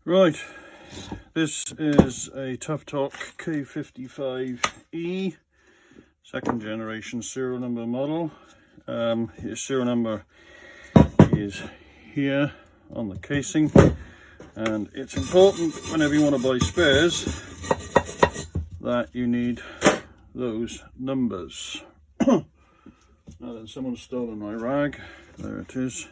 Right, this is a Tuff Torq K55e, second generation serial number model. His serial number is here on the casing, and it's important whenever you want to buy spares that you need those numbers. Now then, someone's stolen my rag. There it is.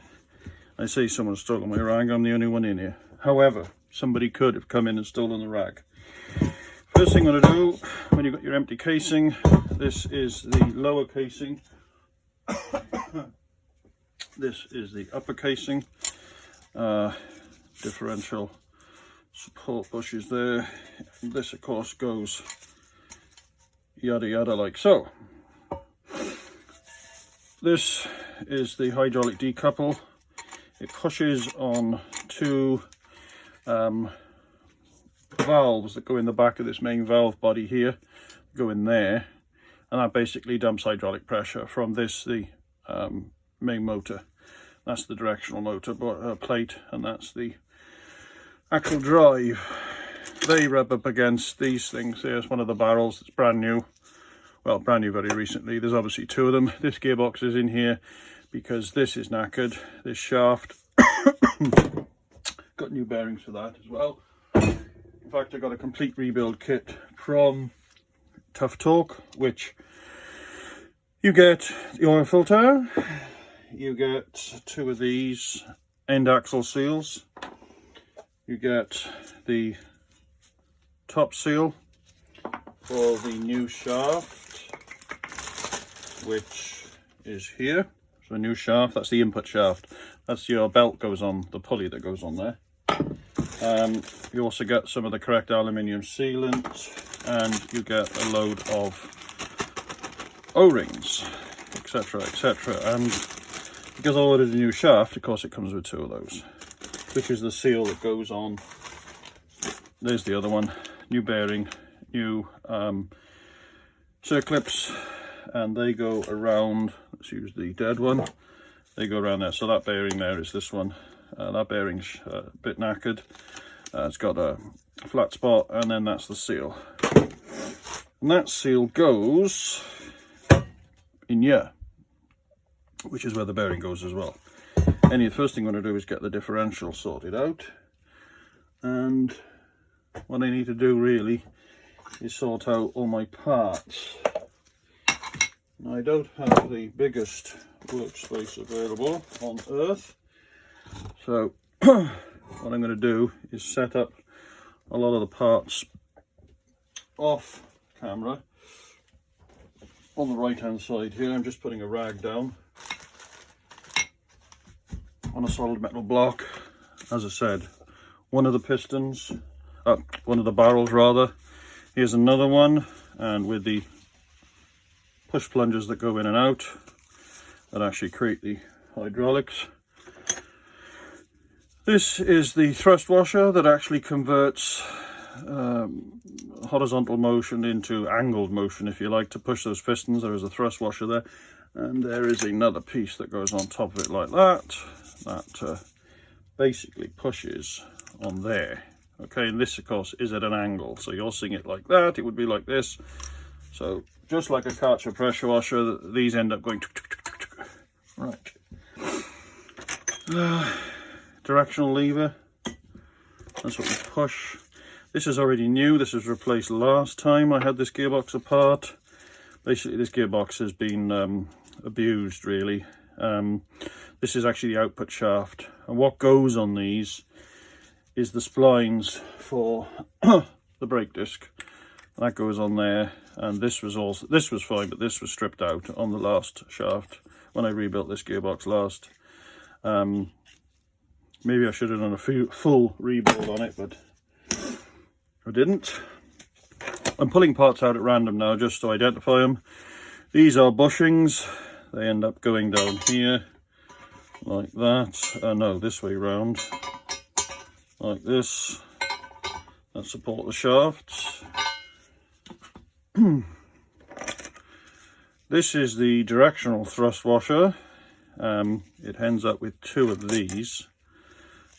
I say someone's stolen my rag, I'm the only one in here. However, somebody could have come in and stolen the rag. First thing I'm going to do, when you've got your empty casing, this is the lower casing. This is the upper casing. Differential support bushes there. And this, of course, goes yada yada like so. This is the hydraulic decouple. It pushes on two valves that go in the back of this main valve body here, go in there, and that basically dumps hydraulic pressure from this, the main motor. That's the directional motor plate, and that's the actual drive. They rub up against these things. There's one of the barrels that's brand new. Well, brand new very recently. There's obviously two of them. This gearbox is in here because this is knackered. This shaft got new bearings for that as well. In fact, I got a complete rebuild kit from Tuff Torq, which you get the oil filter, you get two of these end axle seals, you get the top seal for the new shaft, which is here. So a new shaft, that's the input shaft. That's your belt goes on, the pulley that goes on there. You also get some of the correct aluminium sealant, and you get a load of O-rings, etc, etc. And because I ordered a new shaft, of course it comes with two of those, which is the seal that goes on. There's the other one, new bearing, new circlips, and they go around. Let's use the dead one. They go around there. So that bearing there is this one. That bearing's a bit knackered. It's got a flat spot, and then that's the seal. And that seal goes in here, which is where the bearing goes as well. The first thing I'm going to do is get the differential sorted out. And what I need to do really is sort out all my parts. Now, I don't have the biggest workspace available on earth, so what I'm going to do is set up a lot of the parts off camera on the right hand side here. I'm just putting a rag down on a solid metal block. As I said, one of the pistons, one of the barrels rather, here's another one, and with the push plungers that go in and out that actually create the hydraulics. This is the thrust washer that actually converts horizontal motion into angled motion, if you like, to push those pistons. There is a thrust washer there, and there is another piece that goes on top of it like that, that basically pushes on there. Okay, and this of course is at an angle, so you're seeing it like that, it would be like this. So just like a Karcher pressure washer, these end up going right. Directional lever, that's what we push. This is already new. This was replaced last time I had this gearbox apart. Basically this gearbox has been abused really. This is actually the output shaft, and what goes on these is the splines for the brake disc. That goes on there, and this was fine, but this was stripped out on the last shaft when I rebuilt this gearbox last. Maybe I should have done a full rebuild on it, but I didn't. I'm pulling parts out at random now just to identify them. These are bushings. They end up going down here like that. No, this way round, like this, that support the shafts. This is the directional thrust washer. It ends up with two of these.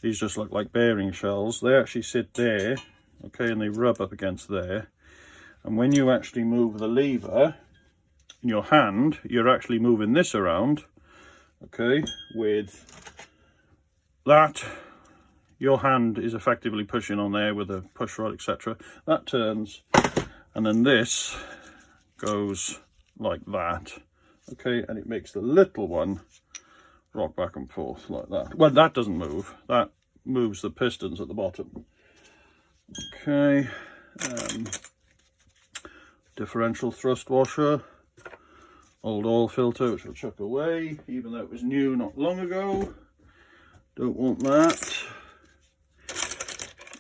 These just look like bearing shells. They actually sit there, okay, and they rub up against there. And when you actually move the lever in your hand, you're actually moving this around, okay, with that. Your hand is effectively pushing on there with a push rod, etc. That turns, and then this goes like that, okay, and it makes the little one rock back and forth like that. Well, that doesn't move, that moves the pistons at the bottom. Okay, differential thrust washer, old oil filter which I'll chuck away, even though it was new not long ago. Don't want that.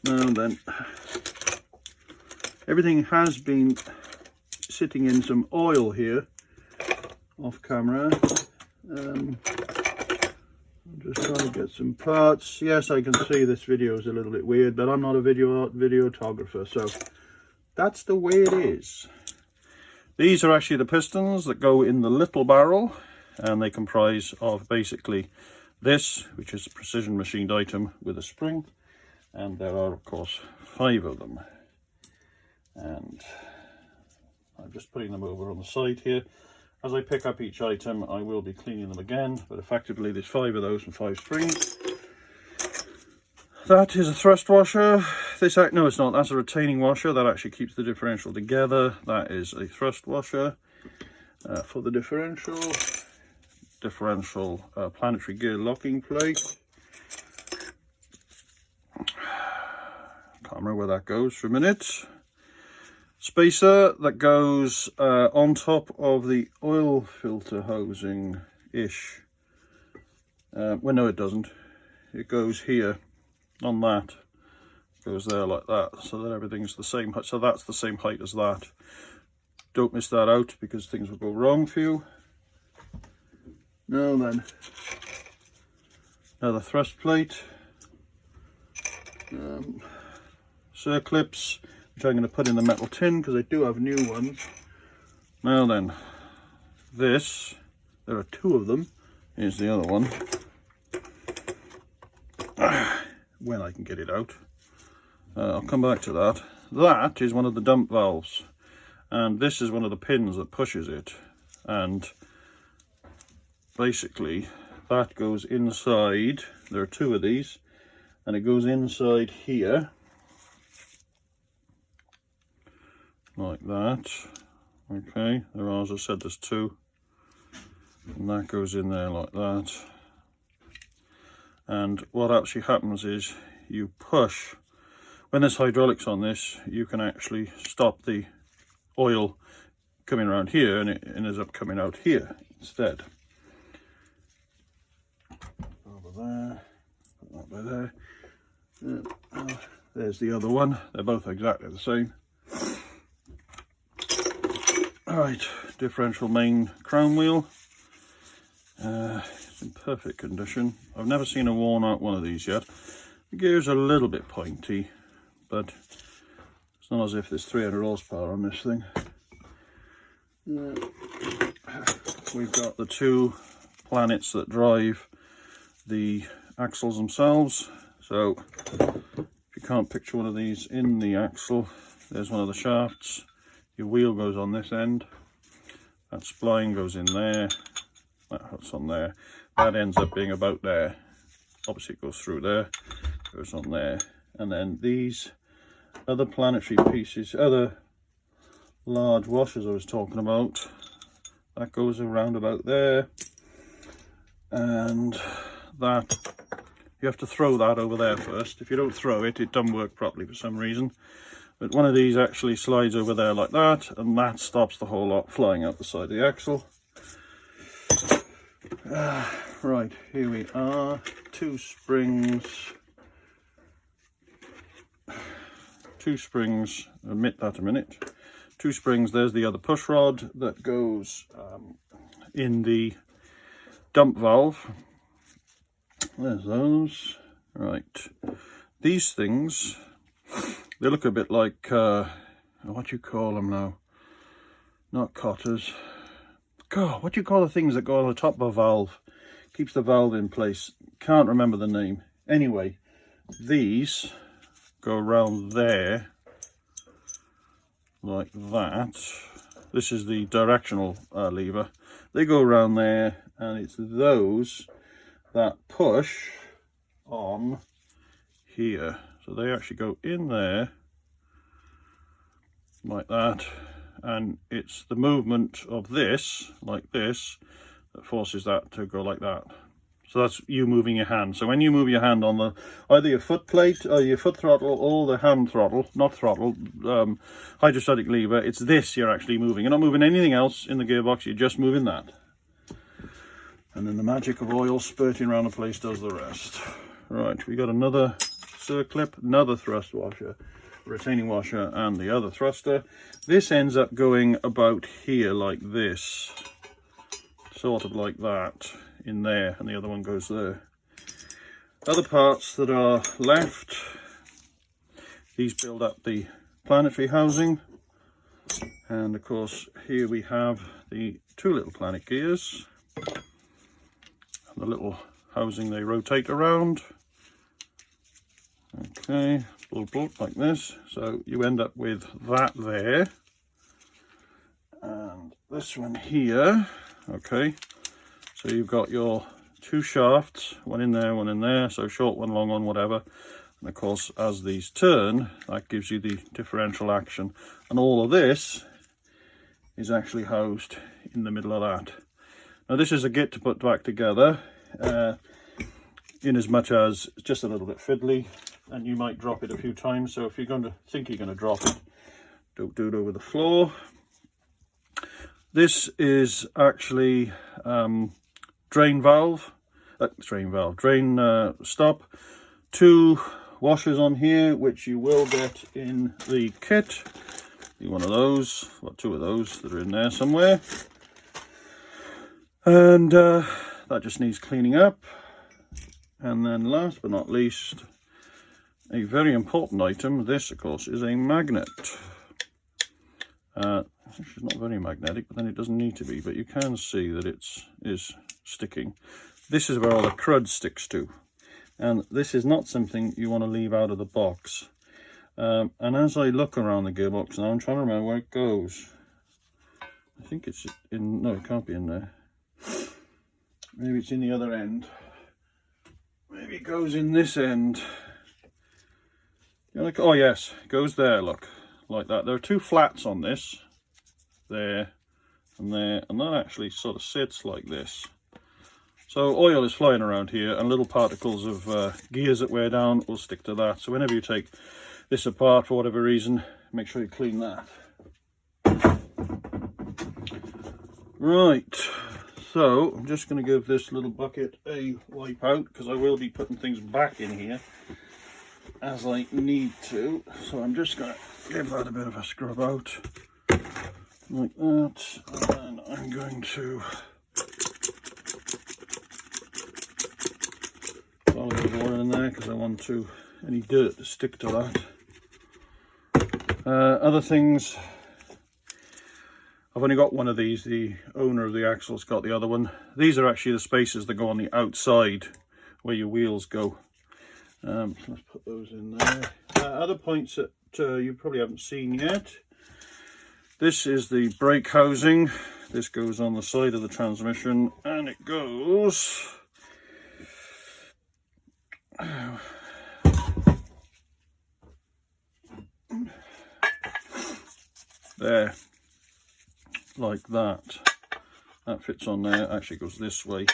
Now then, everything has been sitting in some oil here off camera. I'm just trying to get some parts. Yes, I can see this video is a little bit weird, but I'm not a videographer, so that's the way it is. These are actually the pistons that go in the little barrel, and they comprise of basically this, which is a precision machined item with a spring, and there are of course 5 of them, and I'm just putting them over on the side here. As I pick up each item, I will be cleaning them again, but effectively there's 5 of those and 5 springs. That is a thrust washer. No, it's not. That's a retaining washer that actually keeps the differential together. That is a thrust washer for the differential planetary gear locking plate. Can't remember where that goes for a minute. Spacer that goes on top of the oil filter hosing ish. Well, no, it doesn't. It goes here on that. Goes there like that, so that everything's the same height. So that's the same height as that. Don't miss that out because things will go wrong for you. Now then, another thrust plate. Circlips, which I'm going to put in the metal tin because I do have new ones. Now then, this, there are 2 of them. Here's the other one. When I can get it out. I'll come back to that. That is one of the dump valves, and this is one of the pins that pushes it, and basically that goes inside. There are 2 of these, and it goes inside here like that. Okay, there are, as I said, there's 2, and that goes in there like that. And what actually happens is you push, when there's hydraulics on this, you can actually stop the oil coming around here, and it ends up coming out here instead. Over there, put that by there. There's the other one. They're both exactly the same. Alright, differential main crown wheel. It's in perfect condition. I've never seen a worn out one of these yet. The gear's a little bit pointy, but it's not as if there's 300 horsepower on this thing. We've got the 2 planets that drive the axles themselves. So if you can't picture one of these in the axle, there's one of the shafts. Your wheel goes on this end. That spline goes in there. That hooks on there. That ends up being about there. Obviously it goes through there, goes on there. And then these other planetary pieces, other large washers I was talking about, that goes around about there. And that, you have to throw that over there first. If you don't throw it, it doesn't work properly for some reason. But one of these actually slides over there like that, and that stops the whole lot flying out the side of the axle. Right, here we are. 2 springs. 2 springs, admit that a minute. 2 springs, there's the other push rod that goes in the dump valve. There's those. Right, these things, they look a bit like, what do you call them now? Not cotters. God, what do you call the things that go on the top of a valve? Keeps the valve in place. Can't remember the name. Anyway, these go around there like that. This is the directional lever. They go around there, and it's those that push on here. So they actually go in there like that, and it's the movement of this, like this, that forces that to go like that. So that's you moving your hand. So when you move your hand on the either your foot plate or your foot throttle or the hand throttle, not throttle, hydrostatic lever, it's this you're actually moving. You're not moving anything else in the gearbox, you're just moving that. And then the magic of oil spurting around the place does the rest. Right, we got another circlip, another thrust washer, retaining washer, and the other thruster. This ends up going about here like this, sort of like that, in there, and the other one goes there. Other parts that are left, these build up the planetary housing, and of course here we have the two little planet gears and the little housing they rotate around. Okay, like this. So you end up with that there, and this one here. Okay, so you've got your two shafts, one in there, so short one, long one, whatever. And of course, as these turn, that gives you the differential action. And all of this is actually housed in the middle of that. Now this is a git to put back together, in as much as it's just a little bit fiddly, and you might drop it a few times. So if you're going to think you're going to drop it, don't do it over the floor. This is actually drain stop. Two washers on here, which you will get in the kit. One of those, or two of those that are in there somewhere. And that just needs cleaning up. And then last but not least, a very important item. This, of course, is a magnet. It's not very magnetic, but then it doesn't need to be, but you can see that it is sticking. This is where all the crud sticks to, and this is not something you want to leave out of the box. And as I look around the gearbox now, I'm trying to remember where it goes. I think it's in, no, it can't be in there. Maybe it's in the other end. Maybe it goes in this end. You're like, oh yes, it goes there, look, like that. There are two flats on this, there, and that actually sort of sits like this. So oil is flying around here, and little particles of gears that wear down will stick to that. So whenever you take this apart for whatever reason, make sure you clean that. Right, so I'm just going to give this little bucket a wipe out, because I will be putting things back in here as I need to. So I'm just going to give that a bit of a scrub out like that, and then I'm going to put a bit of oil in there because I want any dirt to stick to that. Other things, I've only got one of these. The owner of the axle's got the other one. These are actually the spaces that go on the outside where your wheels go. So let's put those in there. Other points that you probably haven't seen yet. This is the brake housing. This goes on the side of the transmission, and it goes there, like that. That fits on there. Actually goes this way.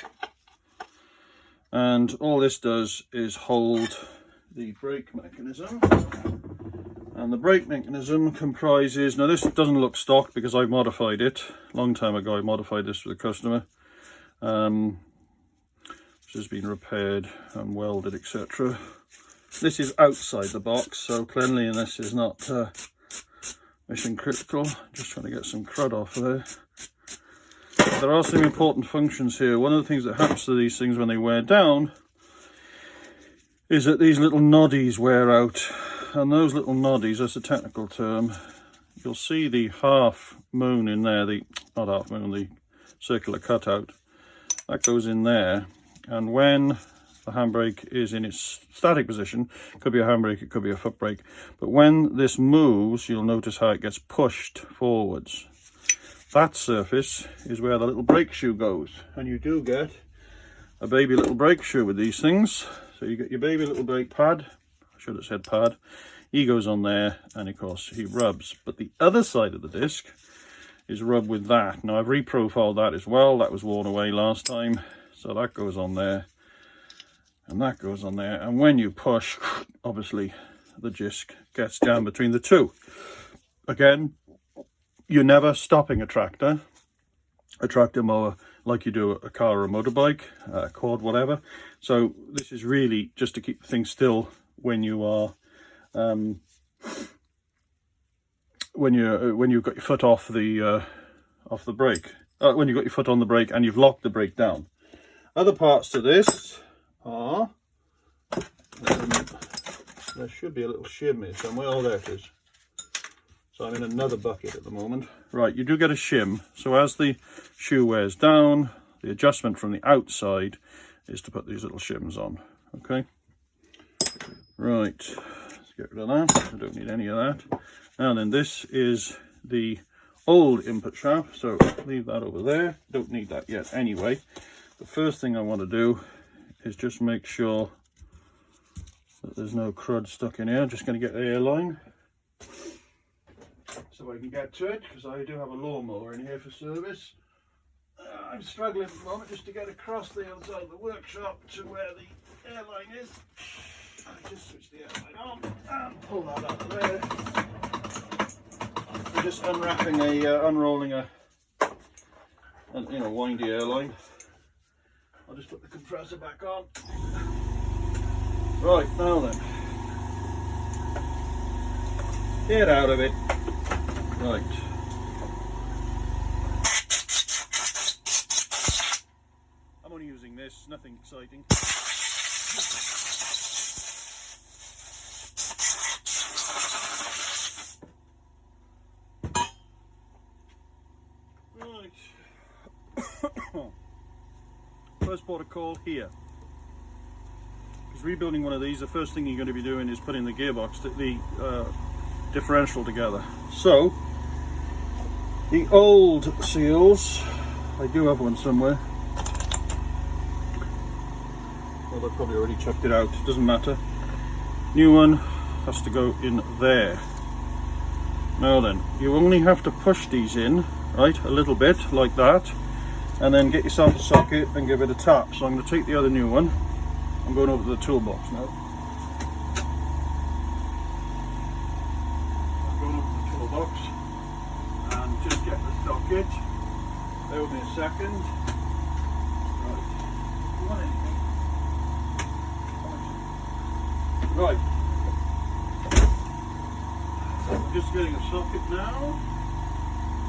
And all this does is hold the brake mechanism. And the brake mechanism comprises, now this doesn't look stock because I modified it. A long time ago I modified this for the customer. This has been repaired and welded, etc. This is outside the box, so cleanliness is not mission critical. Just trying to get some crud off there. There are some important functions here. One of the things that happens to these things when they wear down is that these little noddies wear out. And those little noddies, that's a technical term, you'll see the half moon in there, not half moon, the circular cutout, that goes in there. And when the handbrake is in its static position. It could be a handbrake, it could be a foot brake. But when this moves, you'll notice how it gets pushed forwards. That surface is where the little brake shoe goes. And you do get a baby little brake shoe with these things. So you get your baby little brake pad. I should have said pad. He goes on there, and of course he rubs. But the other side of the disc is rubbed with that. Now I've reprofiled that as well. That was worn away last time. So that goes on there. And that goes on there. And when you push, obviously the disc gets down between the two. Again, you're never stopping a tractor mower like you do a car or a motorbike, a quad, whatever. So this is really just to keep things still when you are when you've got your foot off the brake, when you've got your foot on the brake and you've locked the brake down. Other parts to this are, there should be a little shim here somewhere. Oh, there it is. So I'm in another bucket at the moment. Right, you do get a shim. So as the shoe wears down, the adjustment from the outside is to put these little shims on. Okay. Right, let's get rid of that. I don't need any of that. And then this is the old input shaft. So leave that over there. Don't need that yet anyway. The first thing I want to do is just make sure that there's no crud stuck in here. I'm just going to get the airline so I can get to it, because I do have a lawnmower in here for service. I'm struggling at the moment just to get across the other side of the workshop to where the airline is. I just switch the airline on and pull that out of there. I'm just unwrapping unrolling a windy airline. I'll just put the compressor back on. Right, now then. Get out of it. Right. I'm only using this, nothing exciting. Right. First port of call here. Because rebuilding one of these, the first thing you're going to be doing is putting the gearbox, the differential together. So the old seals, I do have one somewhere. Well, they've probably already chucked it out, doesn't matter. New one has to go in there. Now then, you only have to push these in, right, a little bit like that, and then get yourself a socket and give it a tap. So I'm going to take the other new one. I'm going over to the toolbox now. I'm going over to the toolbox and just get the socket. Bear with me a second. Right. You want anything? Right. So I'm just getting a socket now.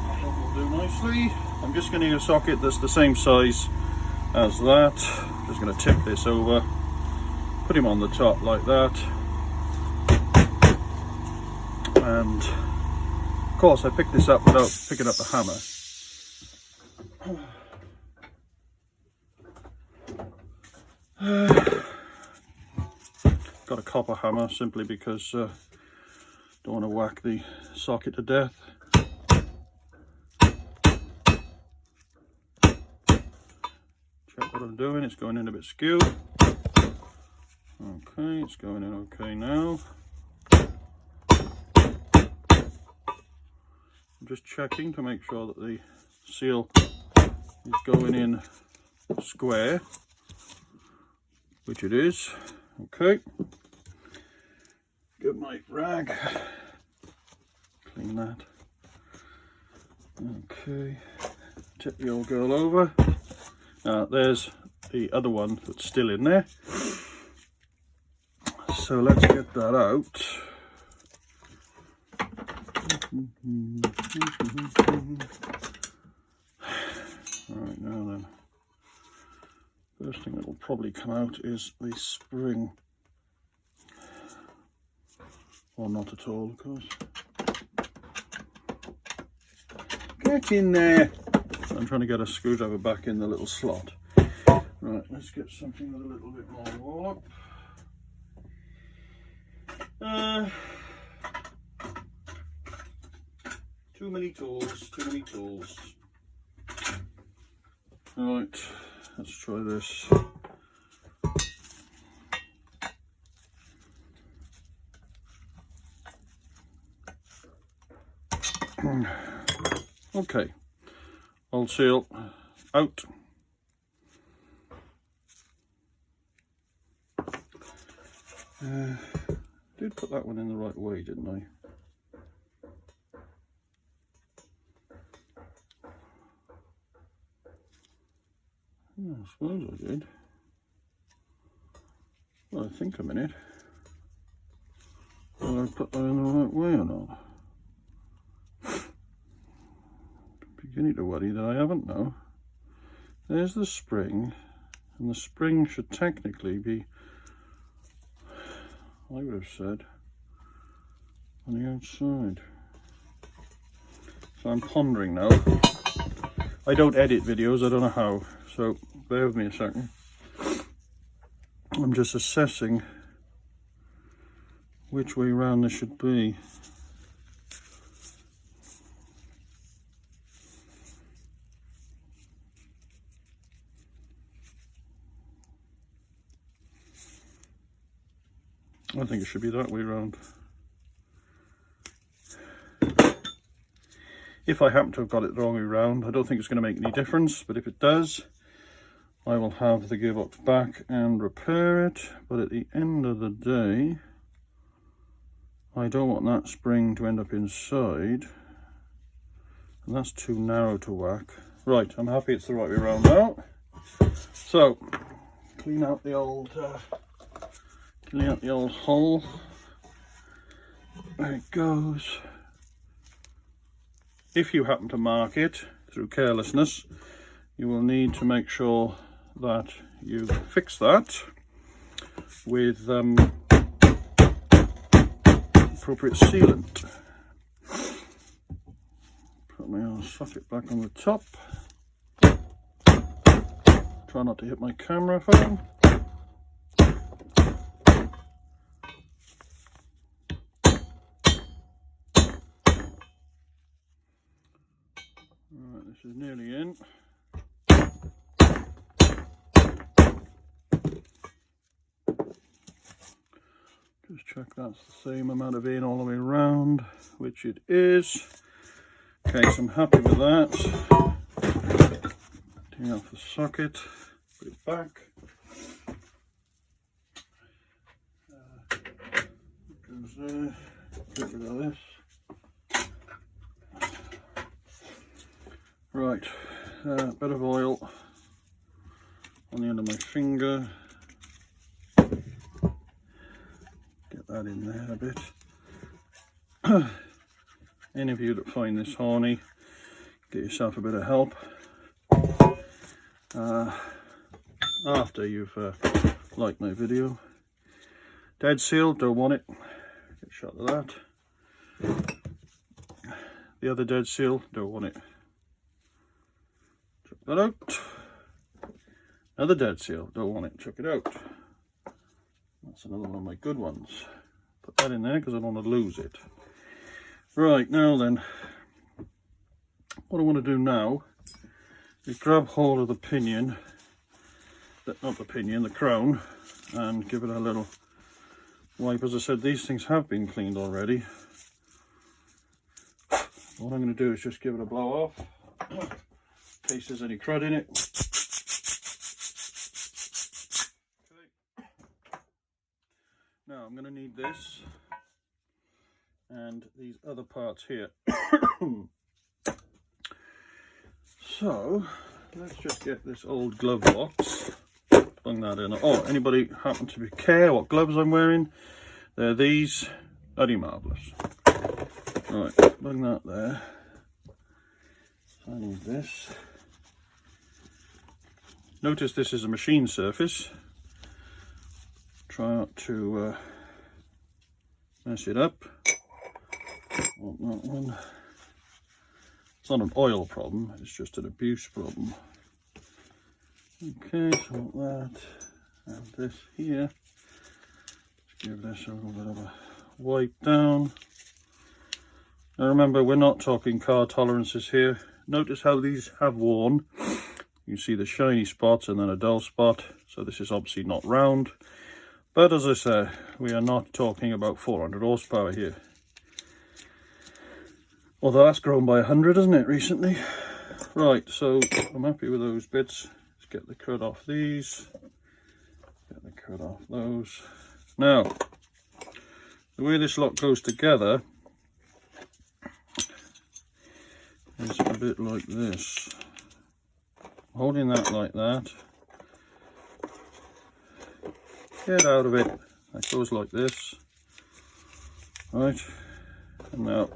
That will do nicely. I'm just going to get a socket that's the same size as that. I'm just going to tip this over, put him on the top like that, and of course I picked this up without picking up the hammer. Got a copper hammer simply because don't want to whack the socket to death. Check what I'm doing, it's going in a bit skew. Okay, it's going in okay now. I'm just checking to make sure that the seal is going in square, which it is. Okay, get my rag, clean that. Okay, tip the old girl over. There's the other one that's still in there. So let's get that out. Right, now then. First thing that will probably come out is the spring. Or not at all, of course. Get in there! I'm trying to get a screwdriver back in the little slot. Right, let's get something with a little bit more wallop. Too many tools, too many tools. Right, let's try this. Okay, old seal out. Did put that one in the right way, didn't I? Yeah, I suppose I did. Well, I think I'm in it. Will I put that in the right way or not? Beginning to worry that I haven't now. There's the spring, and the spring should technically be, I would have said, on the outside. So I'm pondering now. I don't edit videos, I don't know how, so bear with me a second. I'm just assessing which way round this should be. I think it should be that way round. If I happen to have got it the wrong way round, I don't think it's going to make any difference, but if it does, I will have the gearbox back and repair it. But at the end of the day, I don't want that spring to end up inside, and that's too narrow to whack. Right, I'm happy it's the right way around now. So, clean out the old hole. There it goes. If you happen to mark it through carelessness, you will need to make sure that you fix that with appropriate sealant. Put my old socket back on the top. Try not to hit my camera phone. Right, this is nearly in. Just check that's the same amount of in all the way around, which it is. Okay, so I'm happy with that. Take off the socket, put it back. It goes there. Get rid of this. Right, bit of oil on the end of my finger. Get that in there a bit. Any of you that find this horny, get yourself a bit of help. After you've liked my video. Dead seal, don't want it. Get a shot of that. The other dead seal, don't want it. Chuck that out. Another dead seal, don't want it, chuck it out. That's another one of my good ones. Put that in there because I don't want to lose it. Right, now then, what I want to do now is grab hold of the pinion, not the pinion, the crown, and give it a little wipe. As I said, these things have been cleaned already. What I'm going to do is just give it a blow off, in case there's any crud in it. Okay. Now I'm going to need this and these other parts here. So let's just get this old glove box, plug that in. Oh, anybody happen to care what gloves I'm wearing? They're these, bloody marvellous. Right, plug that there. So I need this. Notice this is a machine surface. Try not to mess it up. Want that one. It's not an oil problem, it's just an abuse problem. Okay, so that and this here. Let's give this a little bit of a wipe down. Now remember, we're not talking car tolerances here. Notice how these have worn. You see the shiny spots and then a dull spot. So this is obviously not round. But as I say, we are not talking about 400 horsepower here. Although that's grown by 100, isn't it, recently? Right, so I'm happy with those bits. Let's get the crud off these. Get the crud off those. Now, the way this lot goes together is a bit like this. Holding that like that. Get out of it. That goes like this. Right. And now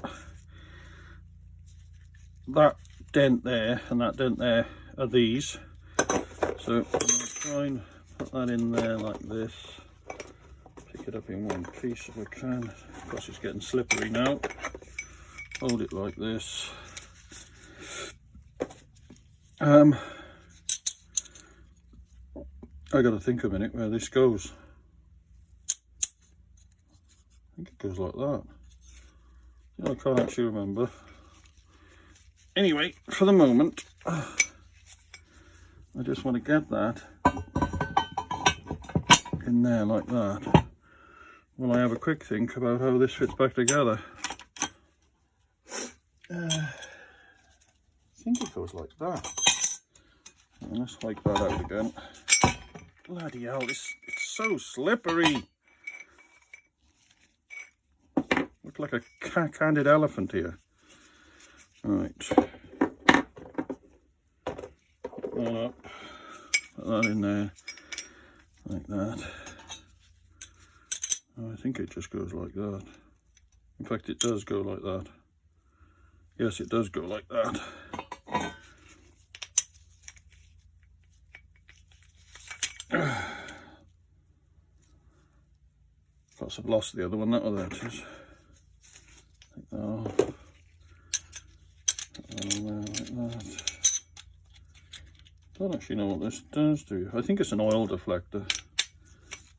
that dent there and that dent there are these. So I'm going to try and put that in there like this. Pick it up in one piece if I can. Of course it's getting slippery now. Hold it like this. I got to think a minute where this goes. I think it goes like that. I can't actually remember. Anyway, for the moment, I just want to get that in there like that. Well, I have a quick think about how this fits back together. I think it goes like that. And let's hike that out again. Bloody hell, it's so slippery. Look like a cack-handed elephant here. Right. Put that up. Put that in there. Like that. Oh, I think it just goes like that. In fact, it does go like that. Yes, it does go like that. Of course, I've lost the other one. That other it is. Oh. Like that. Don't actually know what this does, do you? I think it's an oil deflector.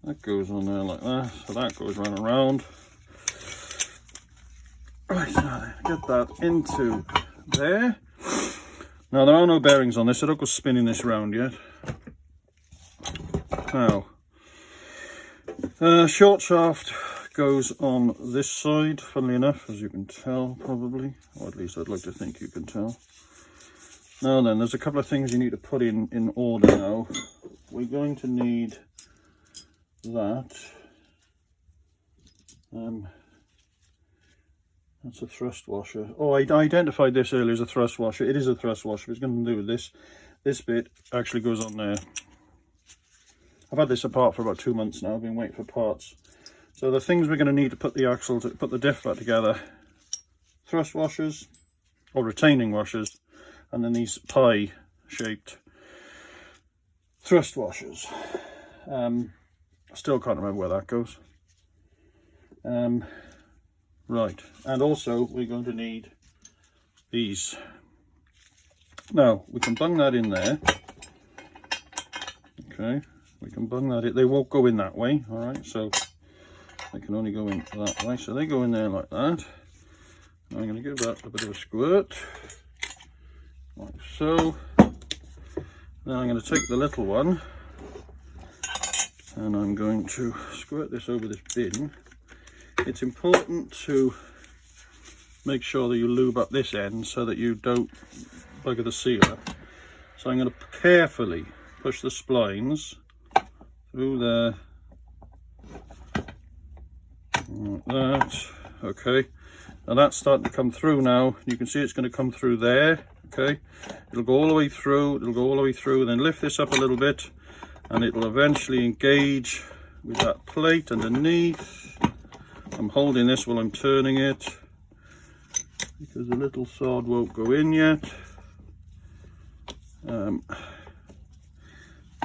That goes on there like that, so that goes round and round. Right, now get that into there. Now there are no bearings on this, so don't go spinning this round yet. Now, short shaft goes on this side, funnily enough, as you can tell probably, or at least I'd like to think you can tell. Now then, there's a couple of things you need to put in order now. We're going to need that. That's a thrust washer. Oh, I identified this earlier as a thrust washer. It is a thrust washer. It's going to do with this. This bit actually goes on there. I've had this apart for about 2 months now. I've been waiting for parts. So the things we're going to need to put the axle, to put the diff back together: thrust washers, or retaining washers, and then these pie-shaped thrust washers. I still can't remember where that goes. Right, and also we're going to need these. Now, we can bung that in there. Okay, we can bung that in. They won't go in that way, all right, so they can only go in that way. So they go in there like that. Now I'm going to give that a bit of a squirt, like so. Then I'm going to take the little one and I'm going to squirt this over this bin. It's important to make sure that you lube up this end so that you don't bugger the sealer. So I'm going to carefully push the splines through there, like that. Okay, now that's starting to come through now. You can see it's going to come through there. Okay, it'll go all the way through, it'll go all the way through, and then lift this up a little bit and it will eventually engage with that plate underneath. I'm holding this while I'm turning it because the little sod won't go in yet.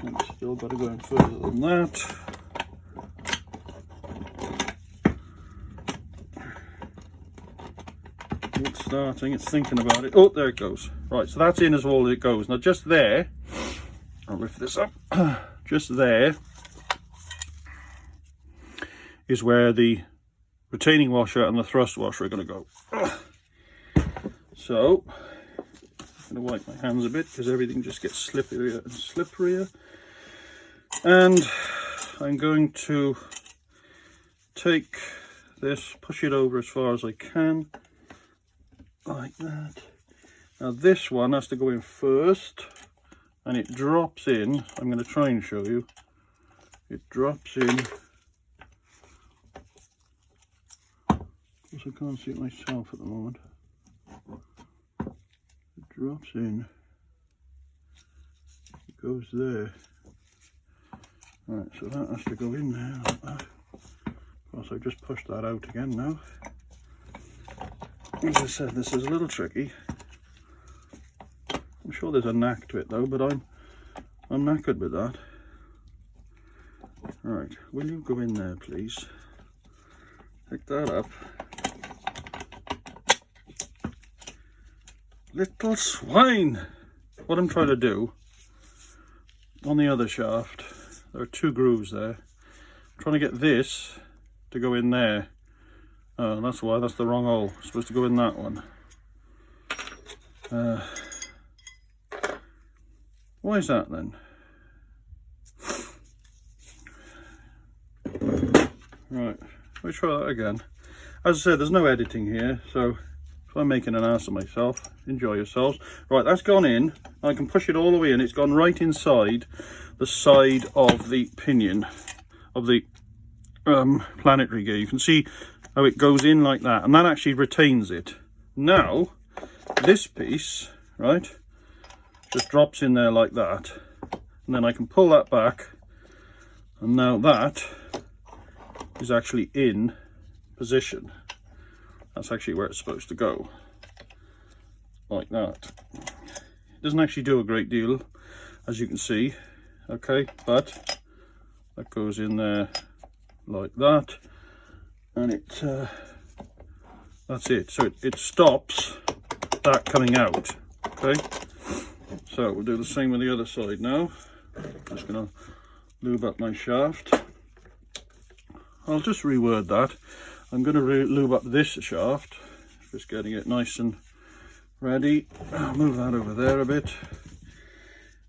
It's still got to go in further than that. It's starting, it's thinking about it. Oh, there it goes. Right, so that's in as well as it goes. Now just there, I'll lift this up. Just there is where the retaining washer and the thrust washer are going to go. So I'm going to wipe my hands a bit because everything just gets slipperier and slipperier. And I'm going to take this, push it over as far as I can, like that. Now this one has to go in first, and it drops in. I'm going to try and show you. It drops in. Of course I can't see it myself at the moment. It drops in. It goes there. Right, so that has to go in there like that. Of course I've just pushed that out again now. As I said, this is a little tricky. I'm sure there's a knack to it though, but I'm knackered with that. Right, will you go in there please? Pick that up. Little swine! What I'm trying to do on the other shaft, there are 2 grooves there. I'm trying to get this to go in there. Oh, that's why, that's the wrong hole. It's supposed to go in that one. Why is that then? Right, let me try that again. As I said, there's no editing here, so if I'm making an ass of myself, enjoy yourselves. Right, that's gone in. I can push it all the way in. It's gone right inside the side of the pinion of the planetary gear. You can see how it goes in like that, and that actually retains it. Now, this piece, right, just drops in there like that, and then I can pull that back, and now that is actually in position. That's actually where it's supposed to go, like that. It doesn't actually do a great deal, as you can see, okay, but that goes in there like that, and it that's it. So it stops that coming out. Okay, so we'll do the same with the other side now. Just gonna lube up my shaft. I'll just reword that. I'm going to lube up this shaft, just getting it nice and ready. I'll move that over there a bit,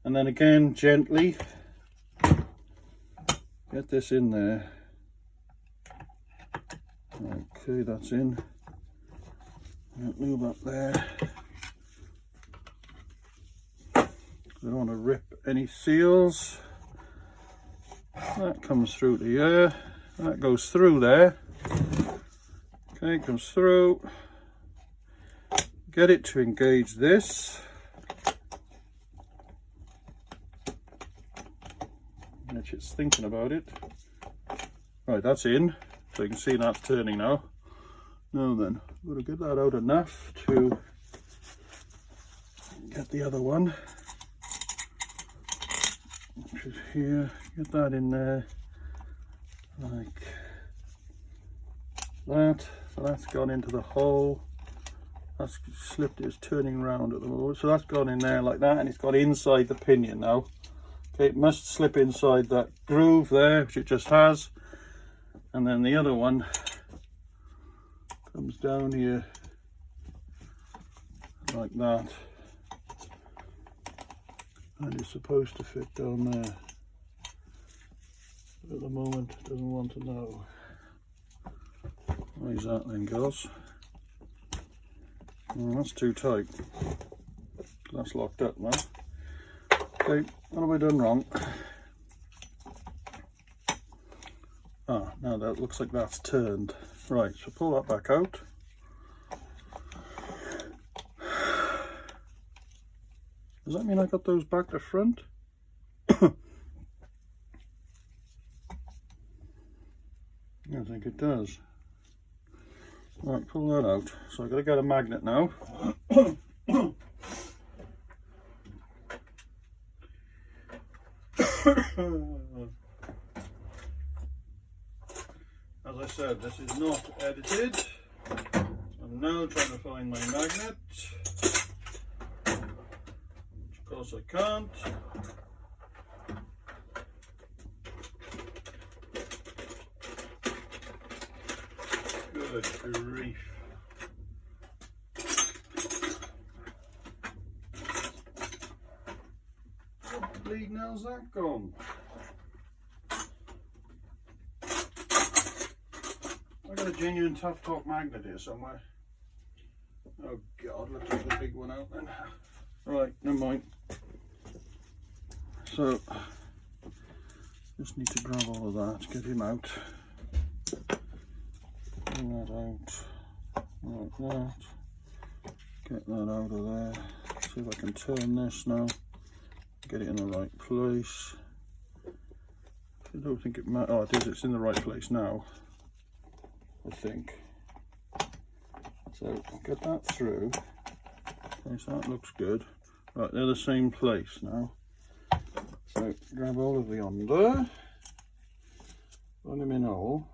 and then again gently get this in there. Okay, that's in. Lube up there. I don't want to rip any seals. That comes through to here. That goes through there. Okay, it comes through. Get it to engage this. Which it's thinking about it. Right, that's in. So you can see that's turning now. Now then, I'm going to get that out enough to get the other one, which is here. Get that in there like that. So that's gone into the hole. That's slipped, it's turning round at the moment. So that's gone in there like that, and it's got inside the pinion now. Okay, it must slip inside that groove there, which it just has. And then the other one comes down here like that, and it's supposed to fit down there. But at the moment it doesn't want to know. Why is that then, girls? Oh, that's too tight. That's locked up now. Okay, what have I done wrong? Ah, now that looks like that's turned. Right, so pull that back out. Does that mean I got those back to front? I think it does. Right, pull that out. So I've got to get a magnet now. As I said, this is not edited. I'm now trying to find my magnet, which of course I can't. Good grief. What bleeding hell's that gone? I got a genuine Tuff Torq magnet here somewhere. Oh God, let's take the big one out then. Right, never mind. So, just need to grab all of that, get him out. Bring that out, like that. Get that out of there. See if I can turn this now. Get it in the right place. I don't think it matters. Oh, it is, it's in the right place now, I think. So, get that through. Okay, so that looks good. Right, they're the same place now. So, grab all of the under. Run him in all.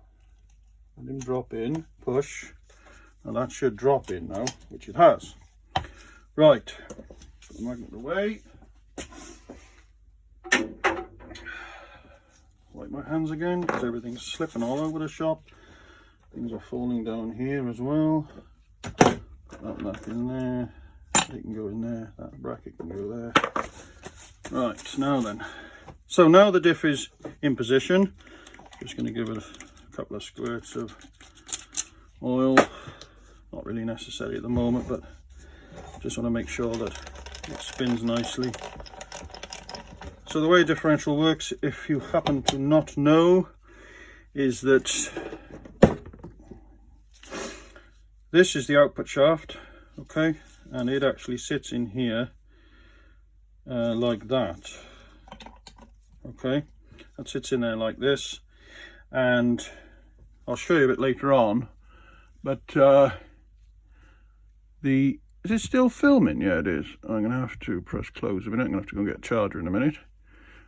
Let him drop in, push. Now that should drop in now, which it has. Right, put the magnet away. Wipe my hands again because everything's slipping all over the shop. Things are falling down here as well. Put that back in there. It can go in there. That bracket can go there. Right, now then. So now the diff is in position. Just going to give it a couple of squirts of oil. Not really necessary at the moment, but just want to make sure that it spins nicely. So the way a differential works, if you happen to not know, is that this is the output shaft, okay, and it actually sits in here like that, okay. That sits in there like this, and I'll show you a bit later on, but is it still filming? Yeah, it is. I'm going to have to press close a minute. I'm going to have to go and get a charger in a minute.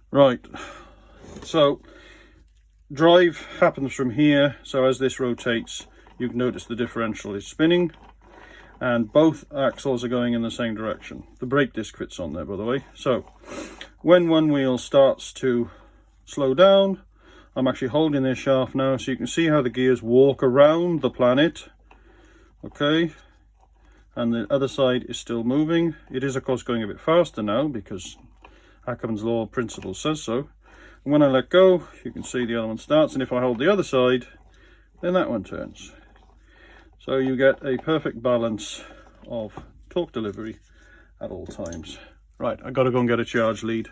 Right, so drive happens from here, so as this rotates you can notice the differential is spinning and both axles are going in the same direction. The brake disc fits on there, by the way. So when one wheel starts to slow down, I'm actually holding this shaft now so you can see how the gears walk around the planet, okay, and the other side is still moving. It is of course going a bit faster now because Ackermann's law of principle says so. And when I let go, you can see the other one starts, and if I hold the other side, then that one turns. So you get a perfect balance of torque delivery at all times. Right, I've got to go and get a charge lead.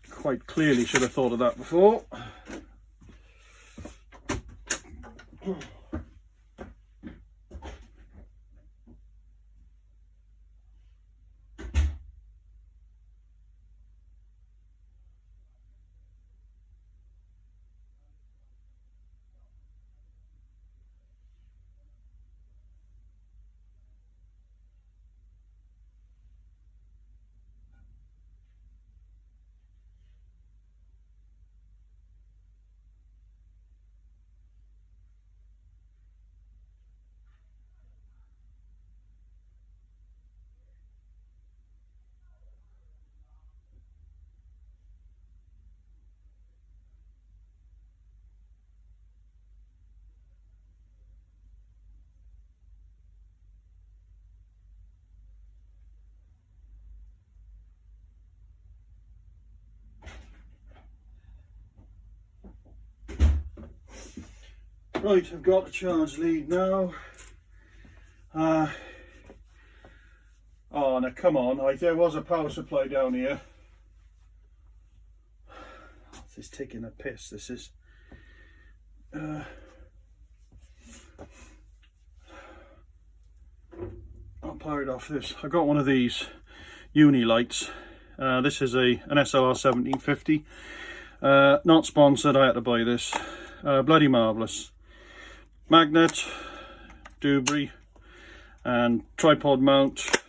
Quite clearly should have thought of that before. Right, I've got a charge lead now. Oh, now come on, there was a power supply down here. This is taking a piss, this is. I'll power it off this. I got one of these uni lights. This is an SLR 1750. Not sponsored, I had to buy this. Bloody marvellous. Magnet, Dewberry, and tripod mount,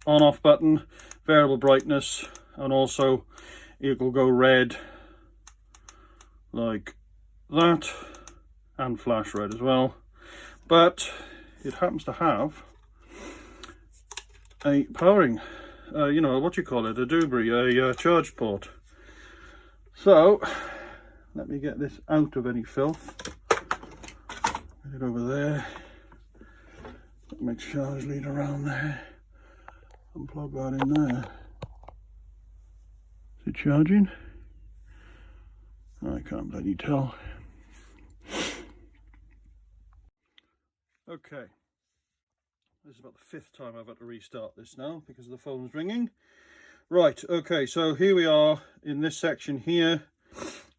on-off button, variable brightness, and also it will go red like that, and flash red as well. But it happens to have a powering, you know, what you call it, a Dewberry, a charge port. So let me get this out of any filth. Get it over there. Put my charge lead around there. And plug that in there. Is it charging? I can't bloody tell. Okay. This is about the 5th time I've had to restart this now because the phone's ringing. Right, okay, so here we are in this section here.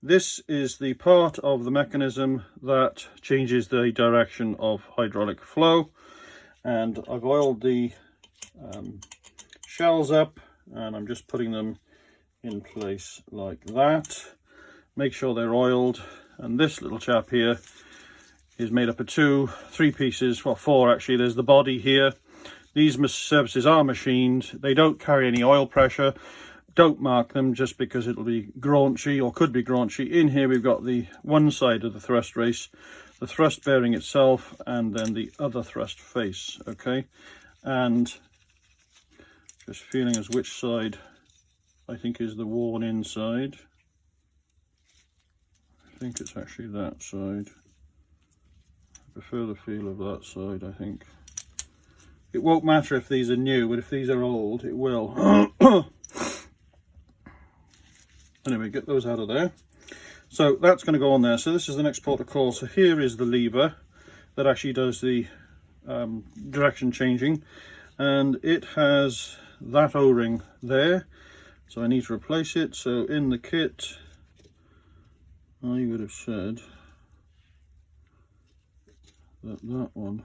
This is the part of the mechanism that changes the direction of hydraulic flow. And I've oiled the shells up and I'm just putting them in place like that. Make sure they're oiled. And this little chap here is made up of 3 pieces, well 4 actually. There's the body here. These surfaces are machined. They don't carry any oil pressure. Don't mark them just because it'll be graunchy or could be graunchy. In here we've got the one side of the thrust race, the thrust bearing itself, and then the other thrust face, okay? And just feeling as which side I think is the worn inside. I think it's actually that side. I prefer the feel of that side, I think. It won't matter if these are new, but if these are old, it will. Anyway, get those out of there. So that's going to go on there. So this is the next port of call. So here is the lever that actually does the direction changing. And it has that O-ring there. So I need to replace it. So in the kit, I would have said that that one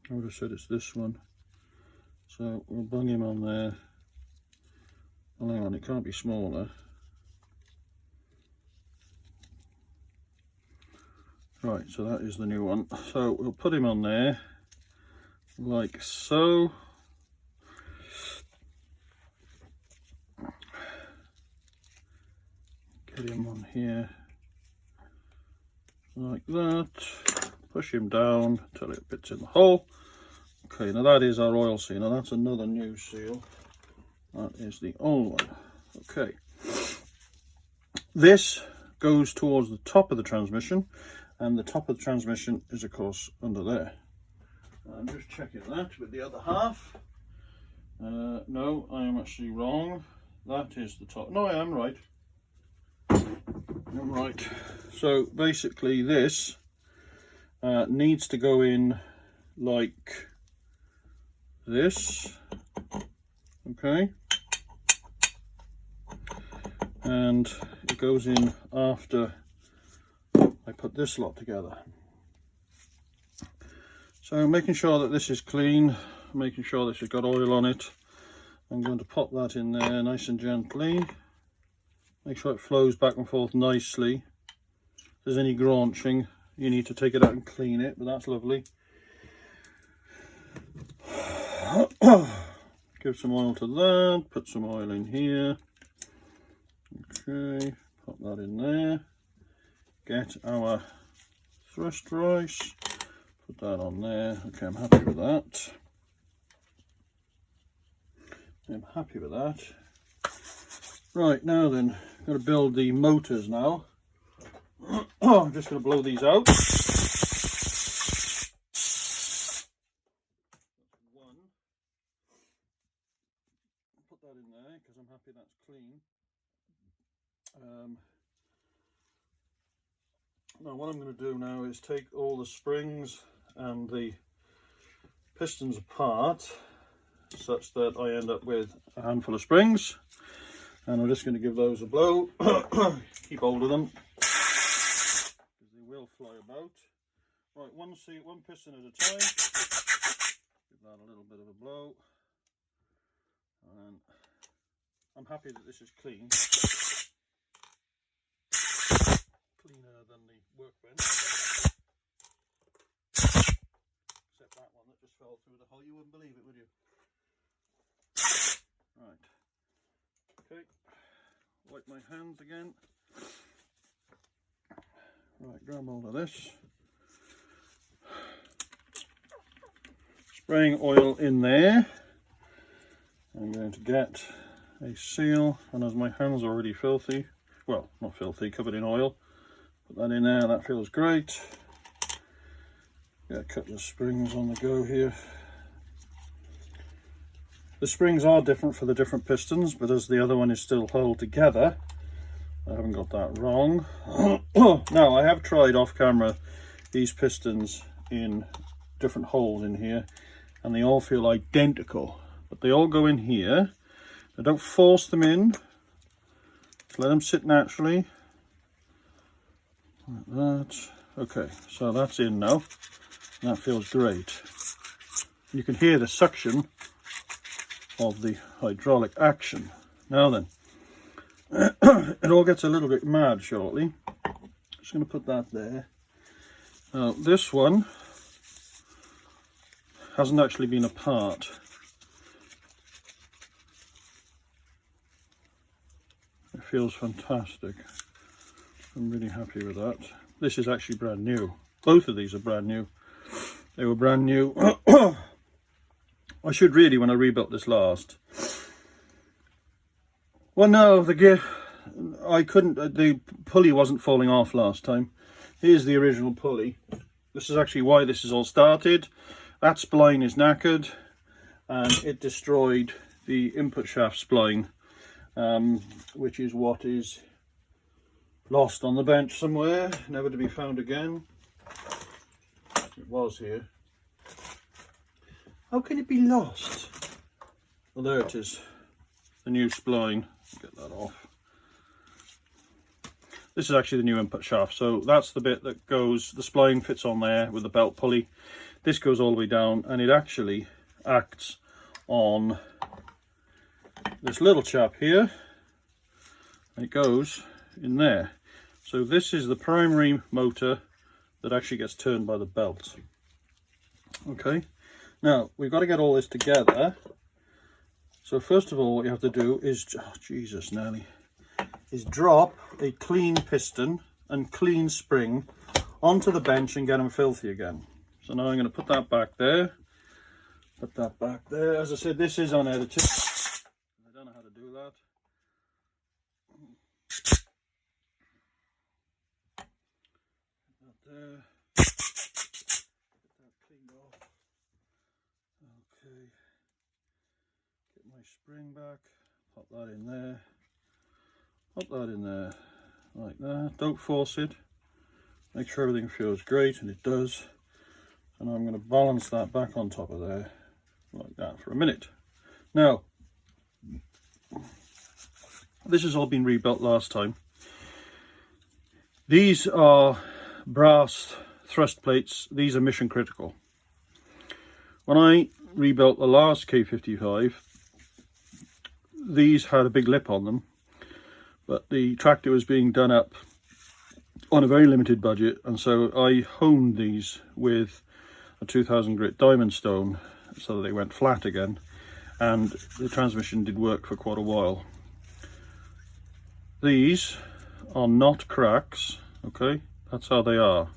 I would have said it's this one. So we'll bung him on there. Well, hang on, it can't be smaller. Right, so that is the new one. So we'll put him on there like so. Get him on here like that. Push him down until it fits in the hole. Okay, now that is our oil seal. Now that's another new seal. That is the old one. Okay. This goes towards the top of the transmission, and the top of the transmission is of course under there. I'm just checking that with the other half. No, I am actually wrong. That is the top. No, I am right. I'm right. So basically this needs to go in like this, okay, and it goes in after I put this lot together. So making sure that this is clean, making sure that it's got oil on it. I'm going to pop that in there nice and gently. Make sure it flows back and forth nicely. If there's any graunching, you need to take it out and clean it, but that's lovely. Give some oil to that, put some oil in here. Okay, pop that in there. Get our thrust rice, put that on there. Okay, I'm happy with that. I'm happy with that. Right, now then, I'm going to build the motors now. I'm just going to blow these out. One. Put that in there because I'm happy that's clean. Now what I'm going to do now is take all the springs and the pistons apart such that I end up with a handful of springs, and I'm just going to give those a blow. Keep hold of them because they will fly about. Right, one piston at a time. Give that a little bit of a blow, and I'm happy that this is clean. Cleaner than the workbench, except that one that just fell through the hole. You wouldn't believe it, would you? Right, okay, wipe my hands again. Right, grab hold of this, spraying oil in there. I'm going to get a seal, and as my hands are already filthy, well, not filthy, covered in oil. Put that in there, that feels great. Got a couple of springs on the go here. The springs are different for the different pistons, but as the other one is still held together, I haven't got that wrong. Now, I have tried off camera these pistons in different holes in here, and they all feel identical, but they all go in here. I don't force them in, just let them sit naturally, like that. Okay, so that's in now, and that feels great. You can hear the suction of the hydraulic action. Now then, it all gets a little bit mad shortly. Just going to put that there. Now this one hasn't actually been apart. It feels fantastic. I'm really happy with that. This is actually brand new. Both of these are brand new. They were brand new. I should really, when I rebuilt this last. Well, no, the gear, I couldn't, the pulley wasn't falling off last time. Here's the original pulley. This is actually why this is all started. That spline is knackered, and it destroyed the input shaft spline, which is what is lost on the bench somewhere, never to be found again. It was here. How can it be lost? Well, there it is, the new spline. Get that off. This is actually the new input shaft, so that's the bit that goes, the spline fits on there with the belt pulley. This goes all the way down, and it actually acts on this little chap here. It goes in there. So this is the primary motor that actually gets turned by the belt. Okay. Now, we've got to get all this together. So first of all, what you have to do is, oh, Jesus, Nelly, is drop a clean piston and clean spring onto the bench and get them filthy again. So now I'm going to put that back there. Put that back there. As I said, this is unedited. I don't know how to do that. Put that there. Okay, get my spring back, pop that in there, pop that in there, like that. Don't force it, make sure everything feels great, and it does. And I'm going to balance that back on top of there, like that, for a minute. Now, this has all been rebuilt last time. These are brass thrust plates, these are mission critical. When I rebuilt the last K55, these had a big lip on them, but the tractor was being done up on a very limited budget, and so I honed these with a 2000 grit diamond stone so that they went flat again, and the transmission did work for quite a while. These are not cracks, okay, that's how they are.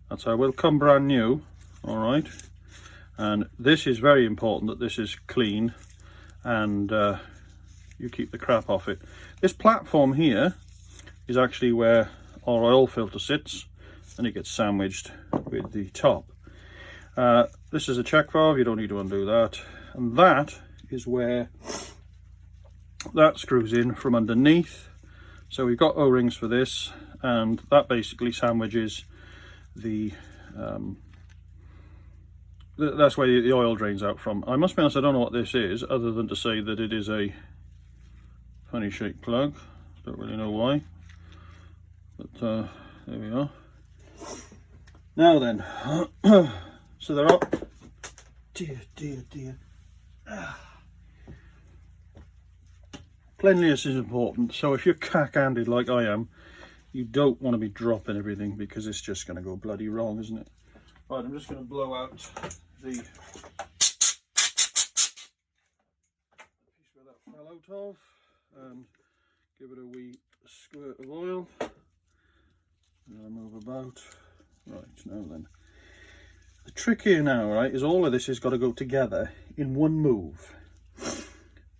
That's how will come brand new, all right. And this is very important, that this is clean and you keep the crap off it. This platform here is actually where our oil filter sits, and it gets sandwiched with the top. This is a check valve, you don't need to undo that. And that is where that screws in from underneath. So we've got O-rings for this, and that basically sandwiches the that's where the oil drains out from. I must be honest, I don't know what this is, other than to say that it is a funny shaped plug. Don't really know why, but there we are. Now then, so they're up. Dear. Cleanliness is important, so if you're cack-handed like I am, you don't want to be dropping everything, because it's just going to go bloody wrong, isn't it? Right, I'm just going to blow out the piece where that fell out of, and give it a wee squirt of oil. And I'll move about. Right, now then. The trick here now, right, is all of this has got to go together in one move.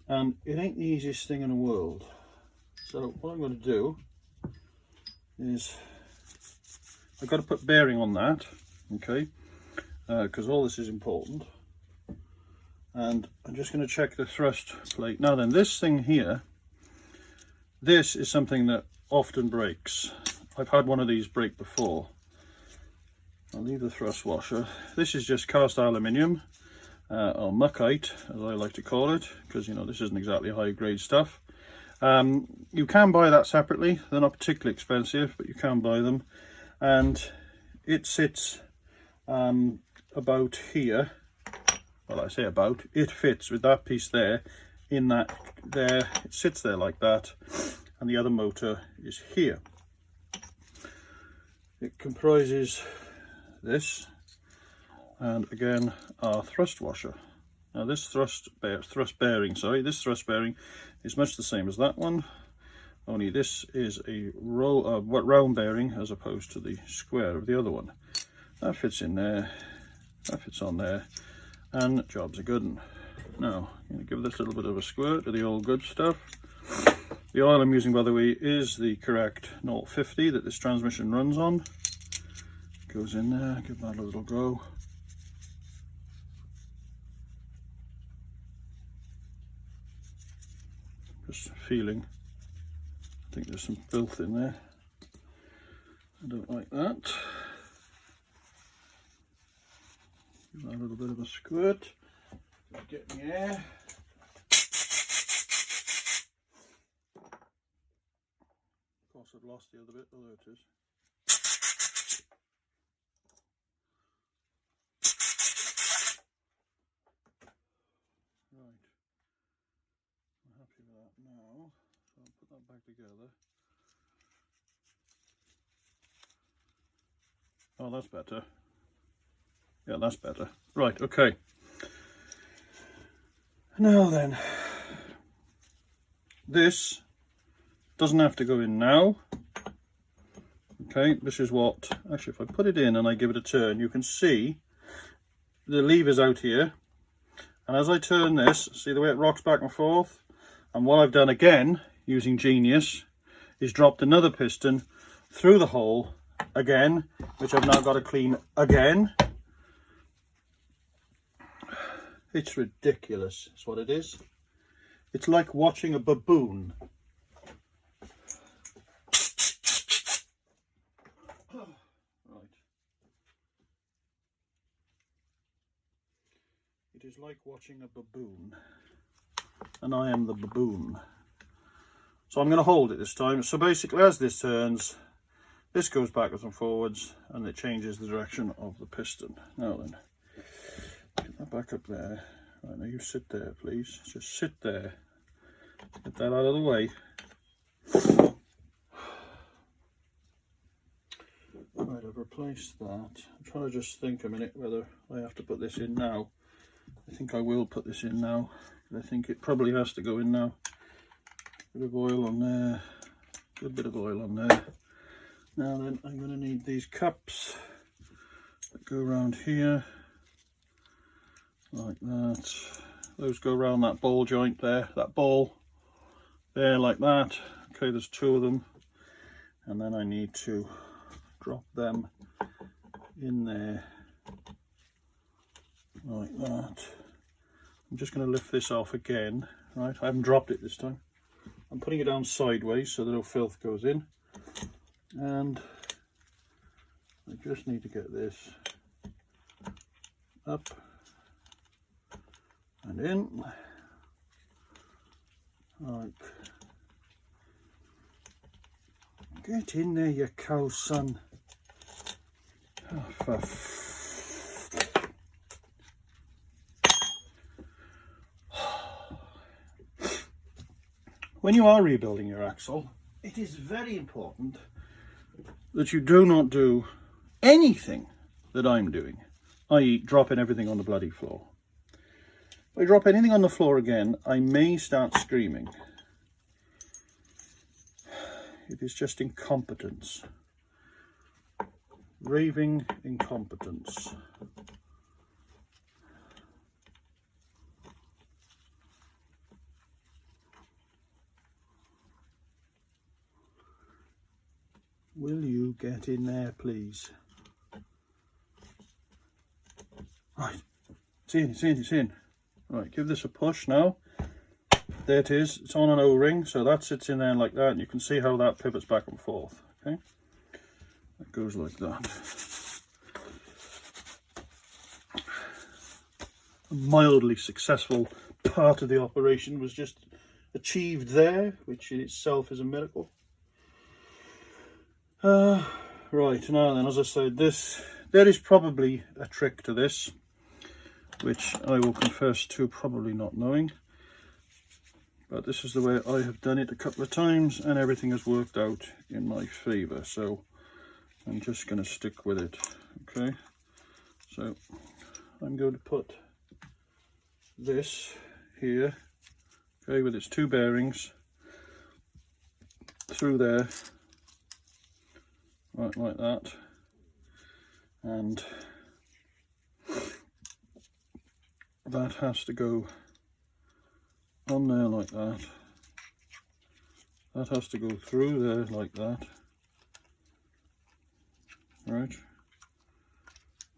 And it ain't the easiest thing in the world. So what I'm going to do is I've got to put bearing on that, okay, because all this is important. And I'm just going to check the thrust plate. Now then, this thing here, this is something that often breaks. I've had one of these break before. I'll leave the thrust washer. This is just cast aluminium, or muckite, as I like to call it, because, you know, this isn't exactly high grade stuff. You can buy that separately. They're not particularly expensive, but you can buy them. And it sits about here. Well, I say about, it fits with that piece there, in that there, it sits there like that, and the other motor is here. It comprises this, and again our thrust washer. Now this thrust bearing is much the same as that one, only this is a round bearing as opposed to the square of the other one. That fits in there, that fits on there, and job's a good one. Now I'm going to give this a little bit of a squirt of the old good stuff. The oil I'm using, by the way, is the correct 050 that this transmission runs on. Goes in there, give that a little go. Just feeling, I think there's some filth in there. I don't like that. Give that a little bit of a squirt. Get in the air. Of course I've lost the other bit, oh there it is. Right, I'm happy with that now, so I'll put that back together. Oh, that's better. Yeah, that's better. Right, okay. Now then, this doesn't have to go in now. Okay, this is what, actually if I put it in and I give it a turn, you can see the lever's out here. And as I turn this, see the way it rocks back and forth? And what I've done again, using Genius, is dropped another piston through the hole again, which I've now got to clean again. It's ridiculous, is what it is. It's like watching a baboon. Right. It is like watching a baboon. And I am the baboon. So I'm going to hold it this time. So basically, as this turns, this goes backwards and forwards, and it changes the direction of the piston. Now then, get that back up there. Right, now you sit there, please. Just sit there. Get that out of the way. Right, I've replaced that. I'm trying to just think a minute whether I have to put this in now. I think I will put this in now. I think it probably has to go in now. Bit of oil on there. Good bit of oil on there. Now then, I'm going to need these cups that go around here. Like that. Those go around that ball joint there, that ball there, like that. Okay, there's two of them, and then I need to drop them in there like that. I'm just going to lift this off again. Right, I haven't dropped it this time. I'm putting it down sideways so that no filth goes in, and I just need to get this up and in, like, get in there, you cow son. Oh, when you are rebuilding your axle, it is very important that you do not do anything that I'm doing, i.e. dropping everything on the bloody floor. If I drop anything on the floor again, I may start screaming. It is just incompetence. Raving incompetence. Will you get in there, please? Right, it's in, it's in, it's in. Right, give this a push now. There it is, it's on an O-ring, so that sits in there like that, and you can see how that pivots back and forth, okay? That goes like that. A mildly successful part of the operation was just achieved there, which in itself is a miracle. Right, now then, as I said, there is probably a trick to this, which I will confess to probably not knowing. But this is the way I have done it a couple of times, and everything has worked out in my favour. So I'm just going to stick with it. Okay, so I'm going to put this here, okay, with its two bearings through there, right like that, and that has to go on there like that. That has to go through there like that. Right.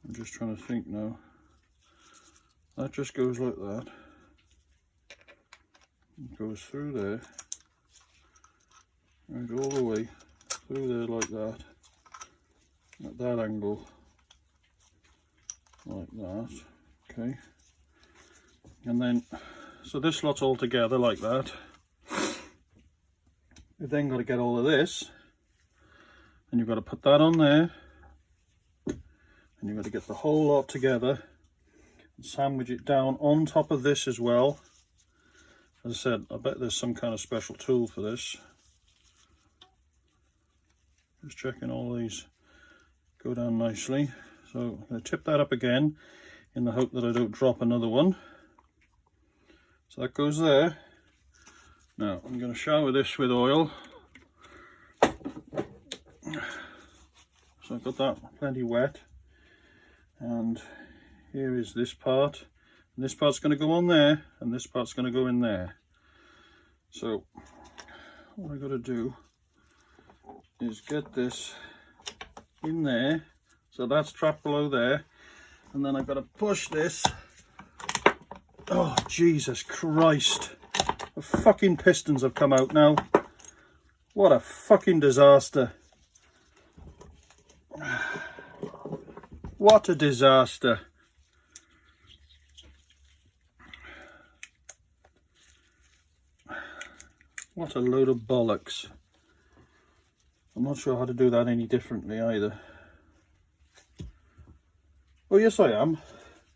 I'm just trying to think now. That just goes like that. It goes through there. Right, all the way through there like that. At that angle. Like that. Okay. And then, so this slot's all together like that. You've then got to get all of this, and you've got to put that on there, and you've got to get the whole lot together and sandwich it down on top of this as well. As I said, I bet there's some kind of special tool for this. Just checking all these go down nicely. So I'm going to tip that up again in the hope that I don't drop another one. So that goes there. Now I'm going to shower this with oil. So I've got that plenty wet. And here is this part. And this part's going to go on there, and this part's going to go in there. So what I've got to do is get this in there. So that's trapped below there. And then I've got to push this. Oh, Jesus Christ. The fucking pistons have come out now. What a fucking disaster. What a disaster. What a load of bollocks. I'm not sure how to do that any differently either. Oh, yes I am.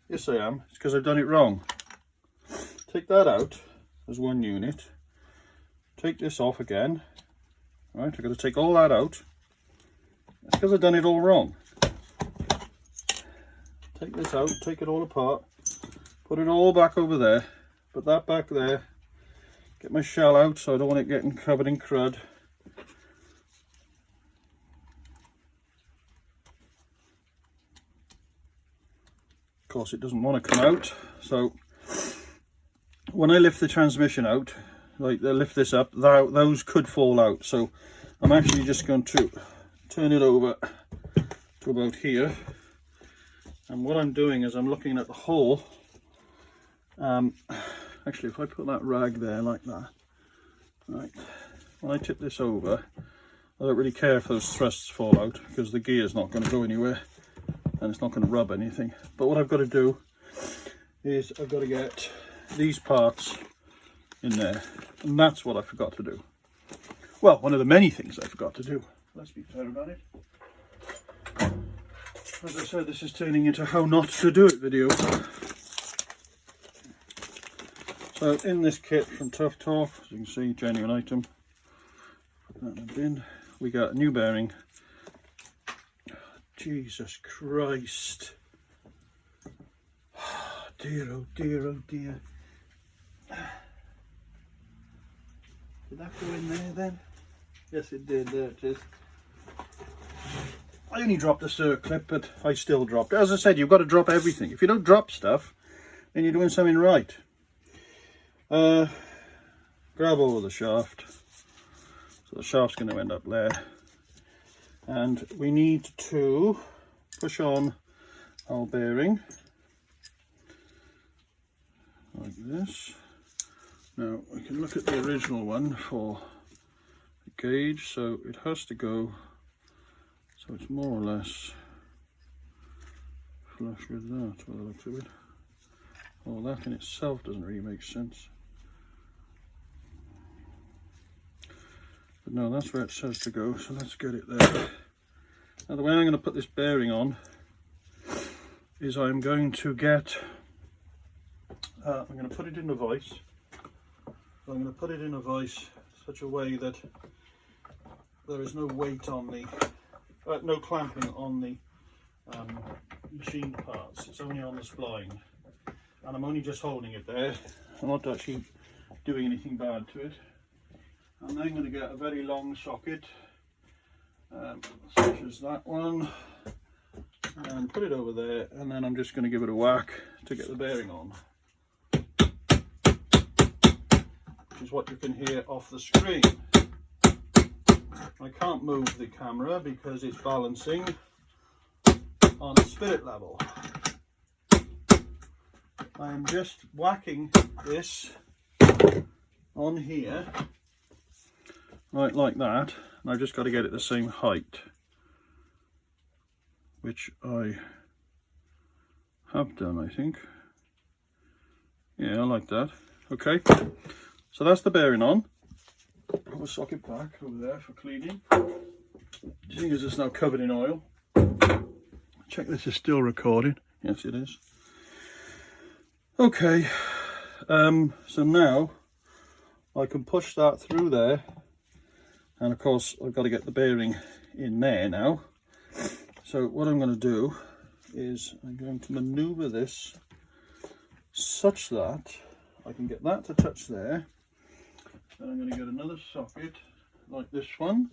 Yes I am. It's because I've done it wrong. Take that out as one unit. Take this off again. Right, I've got to take all that out. It's because I've done it all wrong. Take this out, take it all apart, put it all back over there, put that back there, get my shell out so I don't want it getting covered in crud. Of course it doesn't want to come out, so when I lift the transmission out, like I lift this up, those could fall out, so I'm actually just going to turn it over to about here. And what I'm doing is I'm looking at the hole. Actually, if I put that rag there like that, right, when I tip this over, I don't really care if those thrusts fall out because the gear's not going to go anywhere and it's not going to rub anything. But what I've got to do is I've got to get these parts in there, and that's what I forgot to do. Well, one of the many things I forgot to do. Let's be fair about it. As I said, this is turning into how not to do it video. So in this kit from Tuff, as you can see, genuine item. Put that in the bin. We got a new bearing. Jesus Christ. Dear, oh dear, oh dear. Did that go in there then? Yes it did, there it is. I only dropped the circlip, but I still dropped it. As I said, you've got to drop everything. If you don't drop stuff, then you're doing something right. Grab hold of the shaft. So the shaft's going to end up there. and we need to push on our bearing like this. Now we can look at the original one for the gauge, so it has to go so it's more or less flush with that by the looks of it. Well, that in itself doesn't really make sense. But no, that's where it says to go, so let's get it there. Now the way I'm going to put this bearing on is I'm going to get, I'm going to put it in a vise. I'm going to put it in a vise such a way that there is no weight on the, no clamping on the machined parts. It's only on the spline. And I'm only just holding it there. I'm not actually doing anything bad to it. I'm then going to get a very long socket, such as that one, and put it over there, and then I'm just going to give it a whack to get the bearing on. Which is what you can hear off the screen. I can't move the camera because it's balancing on a spirit level. I'm just whacking this on here, right like that, and I've just got to get it the same height, which I have done, I think. Yeah, I like that. Okay, so that's the bearing on. Put the socket back over there for cleaning. Seeing as it's now covered in oil. Check this is still recording. Yes, it is. Okay, so now I can push that through there, and of course I've got to get the bearing in there now. So what I'm going to do is I'm going to maneuver this such that I can get that to touch there. Then I'm going to get another socket like this one.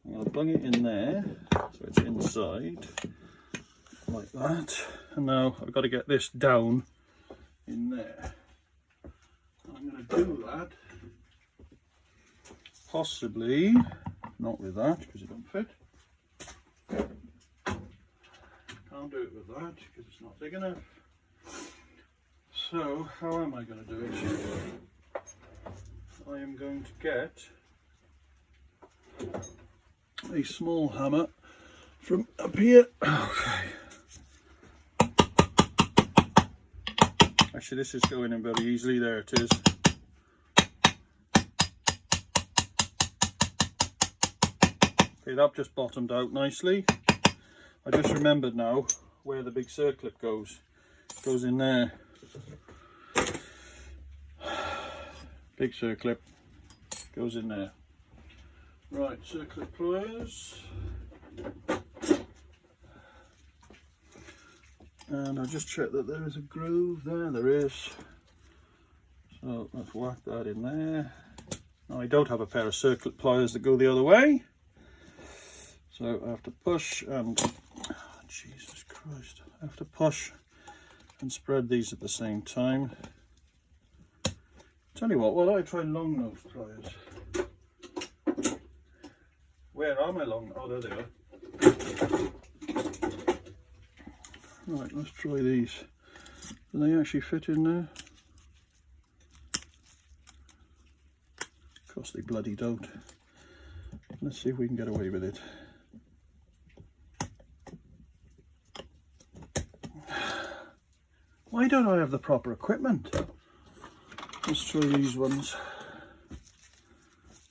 I'm going to plug it in there so it's inside like that, and now I've got to get this down in there. I'm going to do that possibly not with that because it don't fit. Can't do it with that because it's not big enough. So how am I going to do it? I am going to get a small hammer from up here. Okay. Actually, this is going in very easily. There it is. Okay, that just bottomed out nicely. I just remembered now where the big circlip goes. It goes in there. Big circlip goes in there. Right, circlip pliers. And I'll just check that there is a groove there. There is. So let's whack that in there. Now I don't have a pair of circlip pliers that go the other way. So I have to push and, oh, Jesus Christ, I have to push and spread these at the same time. Tell you what, I try long nose pliers. Where are my long? Oh, there they are. Right, let's try these. Do they actually fit in there? Of course they bloody don't. Let's see if we can get away with it. Why don't I have the proper equipment? Let's try these ones.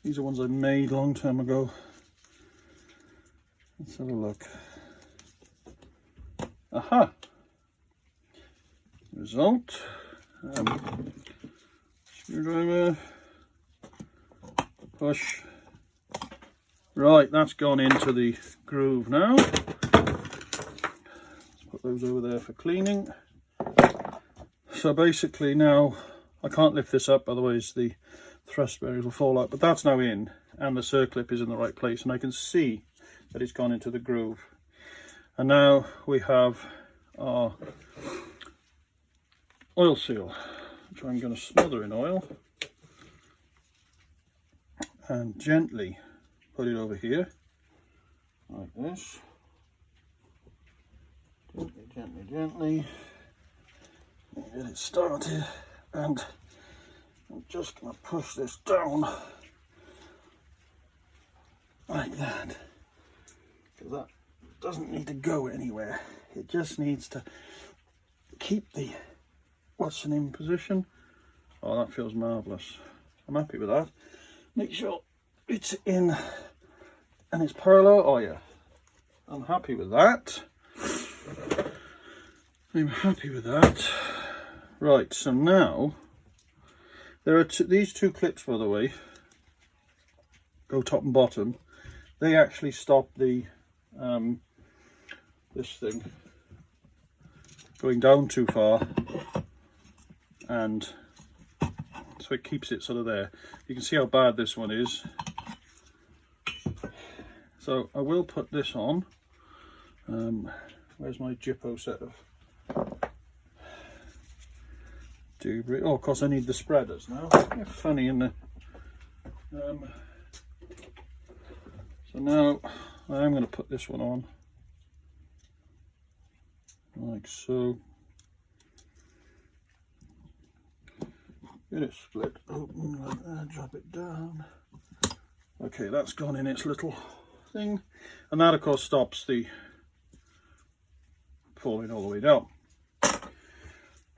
These are ones I made a long time ago. Let's have a look. Aha! Result. Screwdriver. Push. Right, that's gone into the groove now. Let's put those over there for cleaning. So basically now I can't lift this up, otherwise the thrust bearings will fall out, but that's now in and the circlip is in the right place and I can see that it's gone into the groove. And now we have our oil seal, which I'm going to smother in oil and gently put it over here like this. Gently, gently, gently. Get it started, and I'm just going to push this down like that, because that doesn't need to go anywhere. It just needs to keep the Watson in position. Oh, that feels marvellous. I'm happy with that. Make sure it's in and it's parallel. Oh yeah, I'm happy with that. I'm happy with that. Right, so now there are these two clips, by the way, go top and bottom. They actually stop the this thing going down too far, and so it keeps it sort of there. You can see how bad this one is. So I will put this on. Where's my Jippo set of debris? Oh, of course I need the spreaders now. They're funny, isn't it? So now I am going to put this one on, like so. Get it split open like that, drop it down. Okay, that's gone in its little thing, and that of course stops the falling all the way down.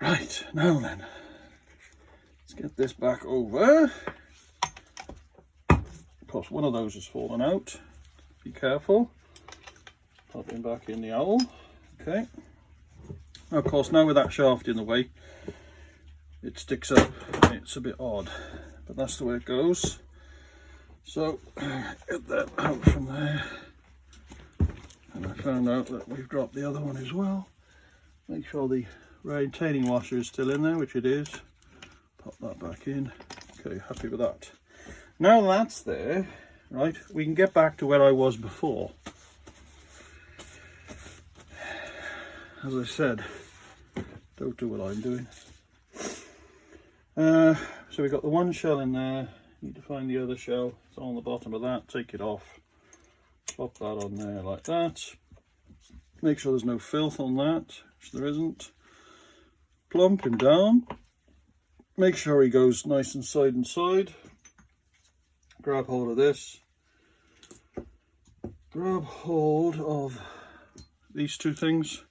Right, now then, let's get this back over. Of course, one of those has fallen out. Be careful. Popping back in the owl. Okay. Now, of course, now with that shaft in the way, it sticks up. It's a bit odd, but that's the way it goes. So, get that out from there. And I found out that we've dropped the other one as well. Make sure the retaining washer is still in there, which it is. Pop that back in. Okay, happy with that. Now that's there, right, we can get back to where I was before. As I said, don't do what I'm doing. So we've got the one shell in there. Need to find the other shell. It's on the bottom of that. Take it off. Pop that on there like that. Make sure there's no filth on that, which there isn't. Plump him down. Make sure he goes nice and side. Grab hold of this. Grab hold of these two things.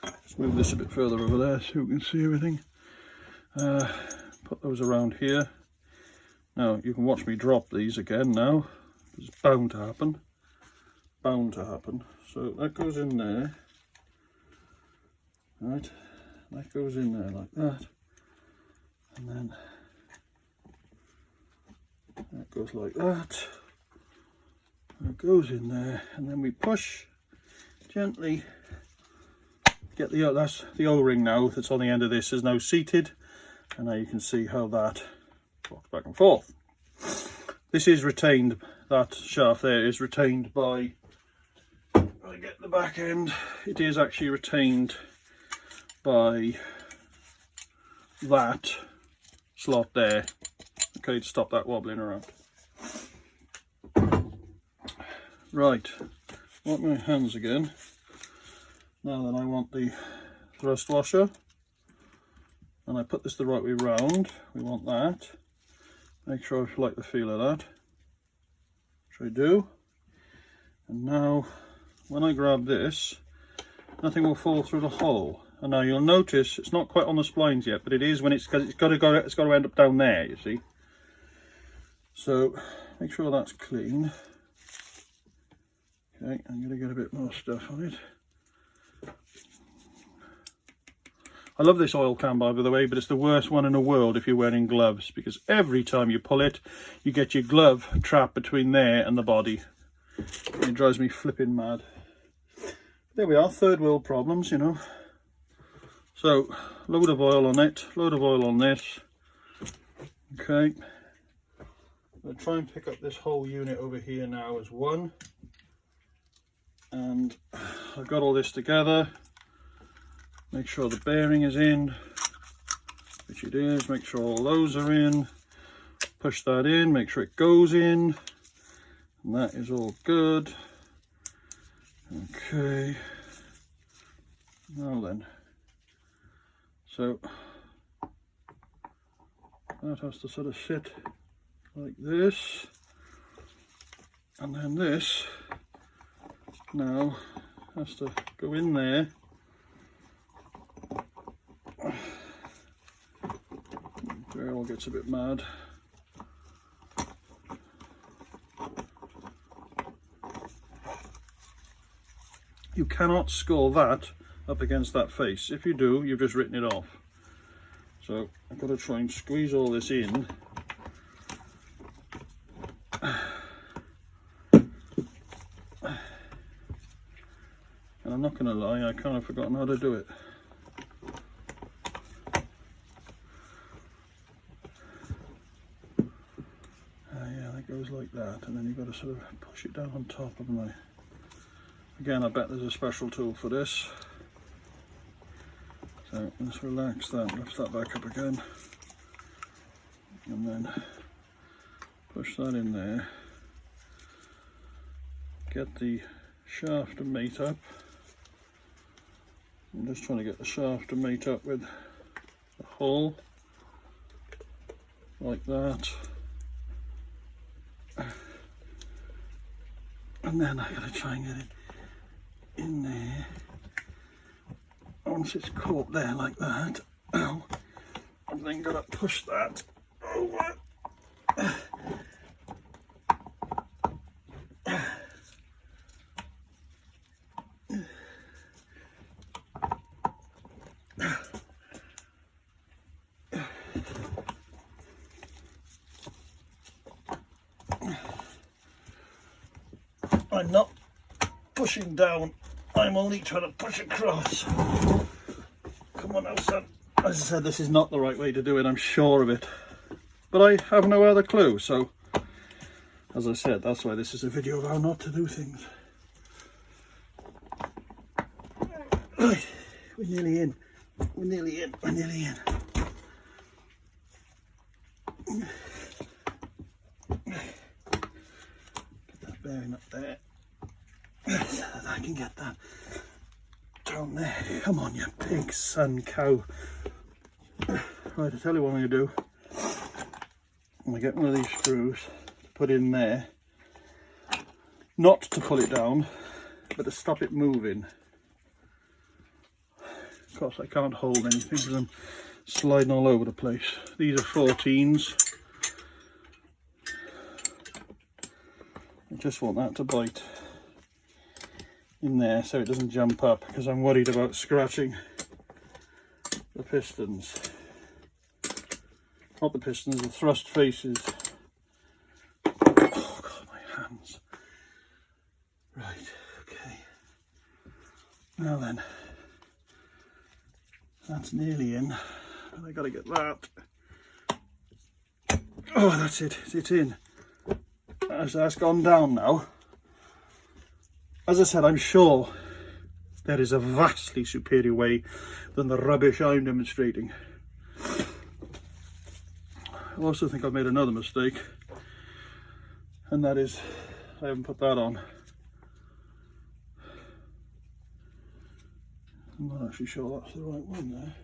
Let's move this a bit further over there so we can see everything. Put those around here. Now you can watch me drop these again now. It's bound to happen. Bound to happen. So that goes in there. Right. That goes in there like that. And then that goes like that. It goes in there, and then we push gently. Get the that's the O-ring now that's on the end of this is now seated, and now you can see how that walks back and forth. This is retained. That shaft there is retained by. I get the back end. It is actually retained by that slot there. Okay, to stop that wobbling around. Right, want my hands again. Now then I want the thrust washer, and I put this the right way round. We want that. Make sure I like the feel of that, which I do. And now when I grab this, nothing will fall through the hole. And now you'll notice it's not quite on the splines yet, but it is when it's because it's got to end up down there, you see. So make sure that's clean. Okay, I'm going to get a bit more stuff on it. I love this oil can, by the way, but it's the worst one in the world if you're wearing gloves, because every time you pull it, you get your glove trapped between there and the body. And it drives me flipping mad. There we are, third world problems, you know. So, load of oil on it, load of oil on this. Okay. I'm going to try and pick up this whole unit over here now as one. And I've got all this together. Make sure the bearing is in, which it is. Make sure all those are in. Push that in, make sure it goes in. And that is all good. Okay, now then, so that has to sort of sit like this, and then this now has to go in there. It all gets a bit mad. You cannot score that up against that face. If you do, you've just written it off. So I've got to try and squeeze all this in. And I'm not going to lie, I kind of forgotten how to do it. Yeah, that goes like that, and then you've got to sort of push it down on top, haven't I? Again, I bet there's a special tool for this. So let's relax that, lift that back up again, and then push that in there. Get the shaft to mate up. I'm just trying to get the shaft to mate up with the hull, like that. And then I gotta try and get it in there. Once it's caught there like that, I've then got to push that over. I'm not pushing down, I'm only trying to push across. Come on now, son. As I said, this is not the right way to do it, I'm sure of it. But I have no other clue, so as I said, that's why this is a video of how not to do things. Right, we're nearly in. We're nearly in. We're nearly in. Get that bearing up there. So that I can get that down there. Come on, you pig, son, cow. Right, I tell you what I'm going to do. I'm going to get one of these screws to put in there. Not to pull it down, but to stop it moving. Of course, I can't hold anything because I'm sliding all over the place. These are 14s. I just want that to bite in there so it doesn't jump up, because I'm worried about scratching the pistons. Not the pistons, the thrust faces. Oh God, my hands. Right, okay. Now then, that's nearly in. And I gotta get that. Oh, that's it, it's in. That's gone down now. As I said, I'm sure there is a vastly superior way than the rubbish I'm demonstrating. I also think I've made another mistake, and that is I haven't put that on. I'm not actually sure that's the right one there.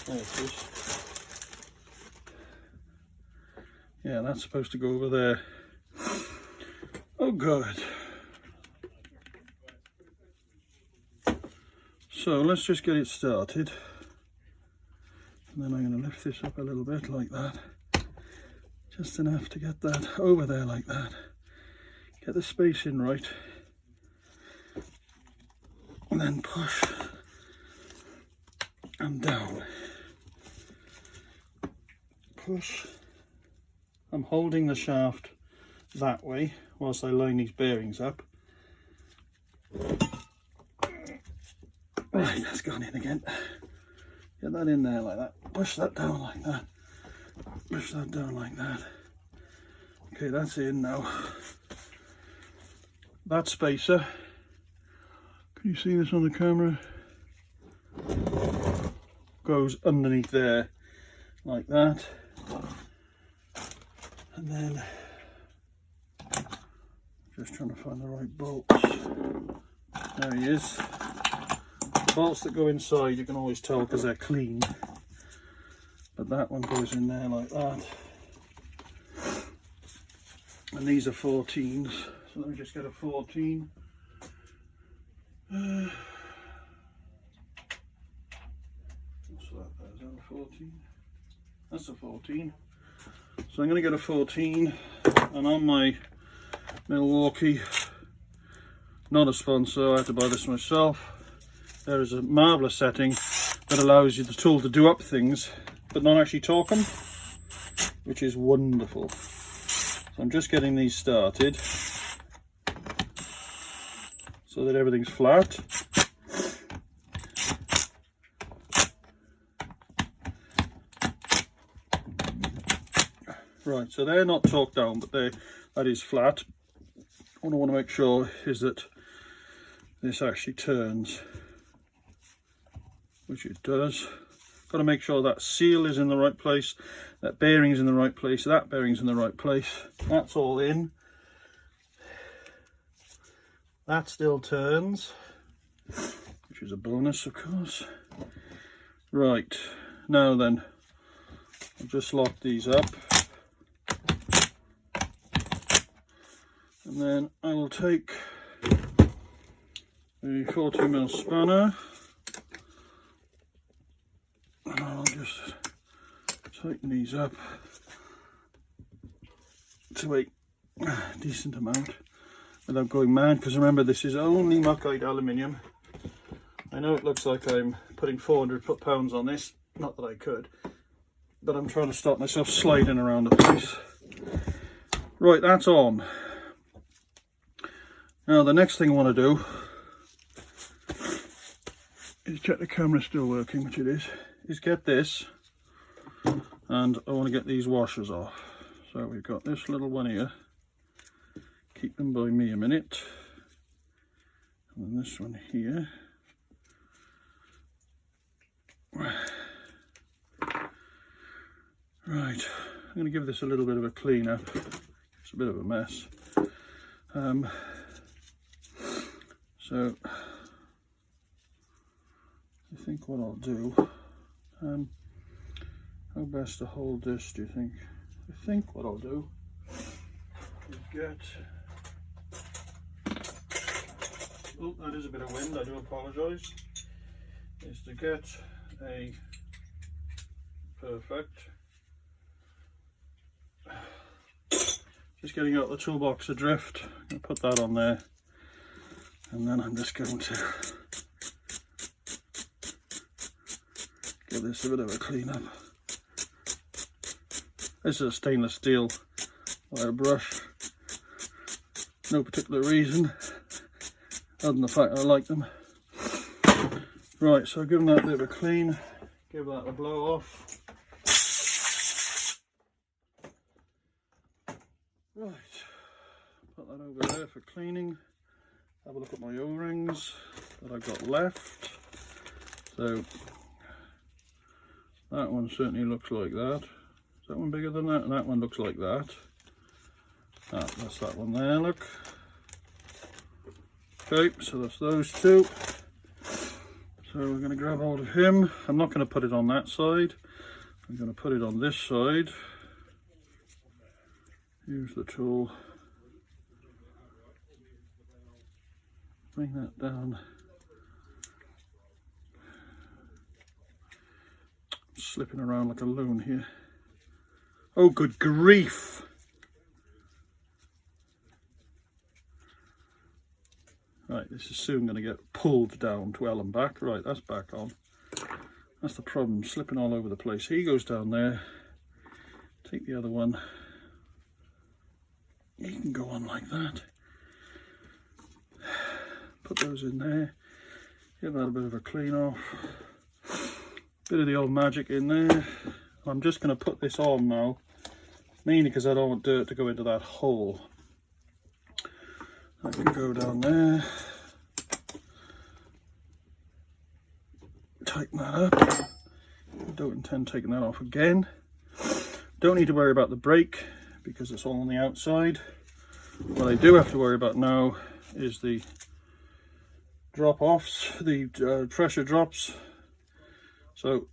There it is. Yeah, that's supposed to go over there. Oh, good. So let's just get it started. And then I'm going to lift this up a little bit like that. Just enough to get that over there like that. Get the spacing right. And then push and down. Push. I'm holding the shaft that way whilst I line these bearings up. Right, that's gone in again. Get that in there like that. Push that down like that. Push that down like that. Okay, that's in now. That spacer, can you see this on the camera? Goes underneath there like that. And then Just trying to find the right bolts. There he is. The bolts that go inside you can always tell because they're clean, but that one goes in there like that. And these are 14s, so let me just get a 14. What's that? Is that a 14? That's a 14. So I'm going to get a 14, and on my Milwaukee, not a sponsor, I had to buy this myself. There is a marvellous setting that allows you the tool to do up things but not actually torque them, which is wonderful. So I'm just getting these started so that everything's flat. Right, so they're not torqued down, but that is flat. What I want to make sure is that this actually turns, which it does. Got to make sure that seal is in the right place, that bearing's in the right place, that bearing's in the right place. That's all in. That still turns, which is a bonus, of course. Right, now then, I'll just lock these up. And then I will take the 40mm spanner and I'll just tighten these up to a decent amount without going mad, because remember, this is only muckite aluminium. I know it looks like I'm putting 400 foot-pounds on this, not that I could, but I'm trying to stop myself sliding around the place. Right, that's on. Now the next thing I want to do is check the camera's still working, which it is get this, and I want to get these washers off. So we've got this little one here, keep them by me a minute, and then this one here. Right, I'm going to give this a little bit of a clean up. It's a bit of a mess. So I think what I'll do, how best to hold this, do you think? I think what I'll do is get, oh, that is a bit of wind, I do apologise, is to get a perfect, just getting out the toolbox adrift. I'm going to put that on there, and then I'm just going to give this a bit of a clean up. This is a stainless steel wire brush, no particular reason other than the fact I like them. Right, so give them that bit of a clean, give that a blow off. Right, put that over there for cleaning. Have a look at my O-rings that I've got left. So that one certainly looks like that. Is that one bigger than that? And that one looks like that. Ah, that's that one there, look. Okay, so that's those two. So we're going to grab hold of him. I'm not going to put it on that side. I'm going to put it on this side. Use the tool. Bring that down. I'm slipping around like a loon here. Oh, good grief! Right, this is soon going to get pulled down to hell and back. Right, that's back on. That's the problem, slipping all over the place. He goes down there. Take the other one. He can go on like that. Put those in there. Give that a bit of a clean off. Bit of the old magic in there. I'm just going to put this on now, mainly because I don't want dirt to go into that hole. I can go down there, tighten that up. I don't intend taking that off again. Don't need to worry about the brake because it's all on the outside. What I do have to worry about now is the drop-offs, the pressure drops. So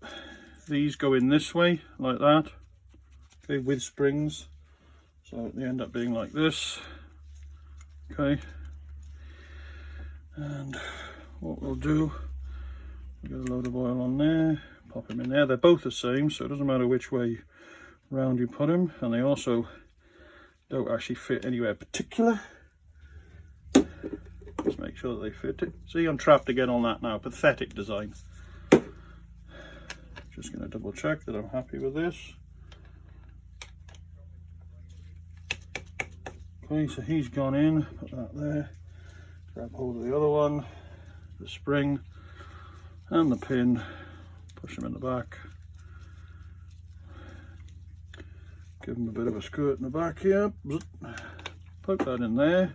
these go in this way, like that, okay, with springs. So they end up being like this, okay. And what we'll do, we'll get a load of oil on there, pop them in there. They're both the same, so it doesn't matter which way round you put them, and they also don't actually fit anywhere particular. Just make sure that they fit it. See, I'm trapped again on that now. Pathetic design. Just going to double check that I'm happy with this. Okay, so he's gone in, put that there. Grab hold of the other one, the spring and the pin, push them in the back. Give them a bit of a squirt in the back here. Poke that in there.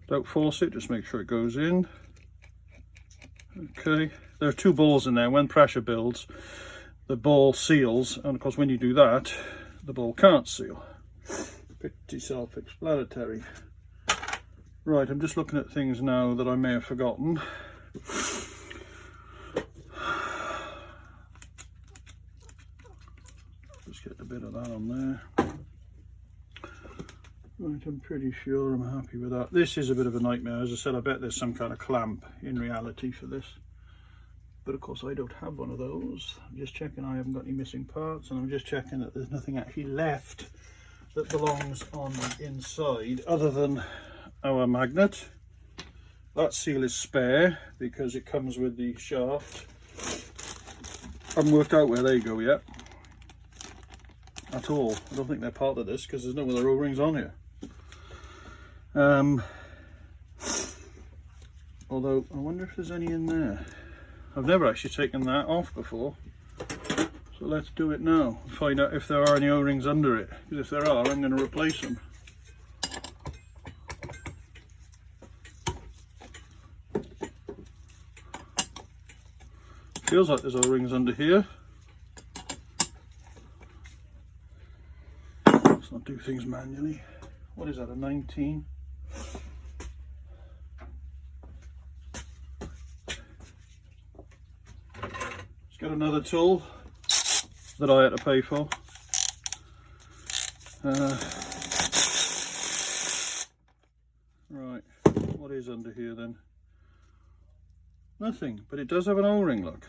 Don't force it, just make sure it goes in. Okay, there are two balls in there. When pressure builds, the ball seals, and of course when you do that, the ball can't seal. Pretty self-explanatory. Right, I'm just looking at things now that I may have forgotten. Just get a bit of that on there. Right, I'm pretty sure I'm happy with that. This is a bit of a nightmare. As I said, I bet there's some kind of clamp in reality for this. But of course I don't have one of those. I'm just checking I haven't got any missing parts, and I'm just checking that there's nothing actually left that belongs on the inside other than our magnet. That seal is spare because it comes with the shaft. I haven't worked out where they go yet at all. I don't think they're part of this because there's no other O-rings on here. Although I wonder if there's any in there. I've never actually taken that off before, so let's do it now and find out if there are any O-rings under it, because if there are, I'm going to replace them. Feels like there's O-rings under here. Let's not do things manually. What is that, a 19? Got another tool that I had to pay for. Right, what is under here then? Nothing, but it does have an O-ring, look.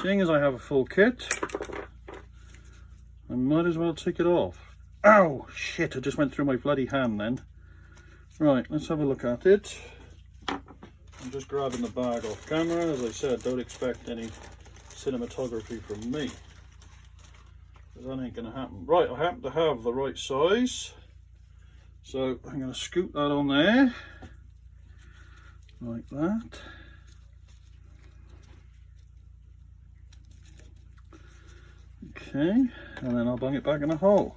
Seeing as I have a full kit, I might as well take it off. Ow, shit, I just went through my bloody hand then. Right, let's have a look at it. I'm just grabbing the bag off camera. As I said, don't expect any cinematography from me, because that ain't going to happen. Right, I happen to have the right size, so I'm going to scoop that on there, like that. Okay, and then I'll bung it back in a hole.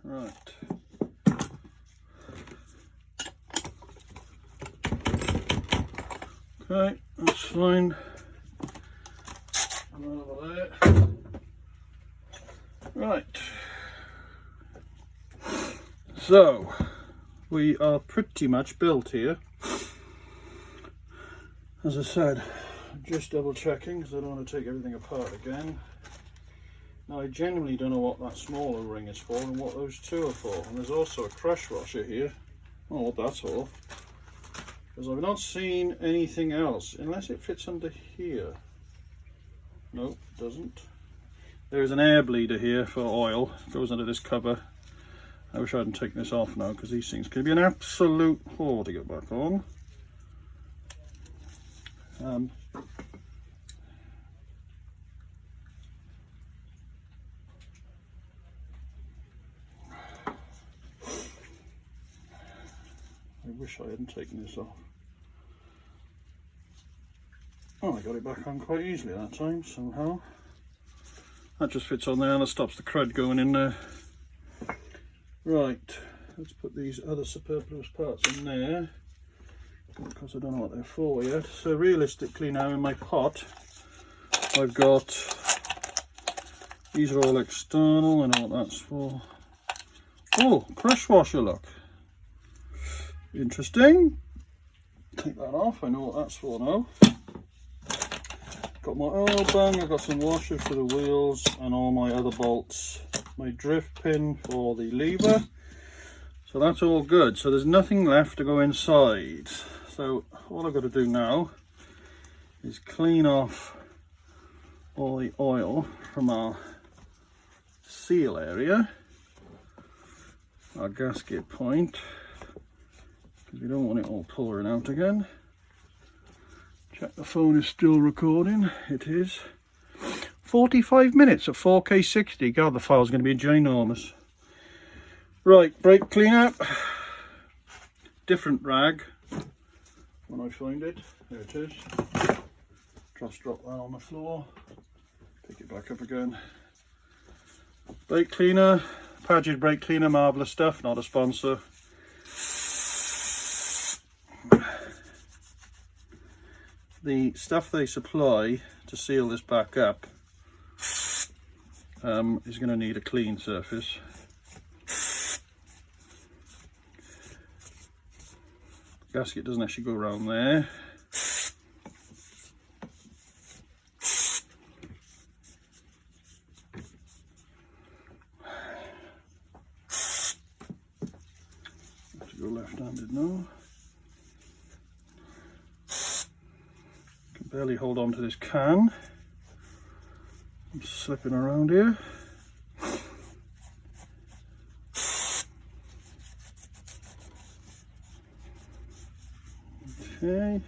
Right. Okay, that's fine. And over there. Right. So, we are pretty much built here. As I said, just double checking because I don't want to take everything apart again. Now, I genuinely don't know what that smaller ring is for and what those two are for. And there's also a crush washer here. I don't know what that's for, because I've not seen anything else, unless it fits under here. No, it doesn't. There is an air bleeder here for oil. It goes under this cover. I wish I hadn't taken this off now, because these things can be an absolute whore to get back on. I wish I hadn't taken this off. Oh, I got it back on quite easily that time, somehow. That just fits on there and that stops the crud going in there. Right, let's put these other superfluous parts in there, because I don't know what they're for yet. So realistically now in my pot, I've got These are all external, I know what that's for. Oh, press washer, look. Interesting. Take that off, I know what that's for now. Got my oil bung, I've got some washers for the wheels and all my other bolts. My drift pin for the lever. So that's all good. So there's nothing left to go inside. So all I've got to do now is clean off all the oil from our seal area, our gasket point, because we don't want it all pouring out again. Check the phone is still recording. It is 45 minutes at 4K60. God, the file's going to be ginormous. Right, brake cleaner. Different rag when I find it. There it is. Just drop that on the floor. Pick it back up again. Brake cleaner. Padgett brake cleaner, marvellous stuff, not a sponsor. The stuff they supply to seal this back up is going to need a clean surface. The gasket doesn't actually go around there. Have to go left-handed now. Can barely hold on to this can. I'm slipping around here. Okay.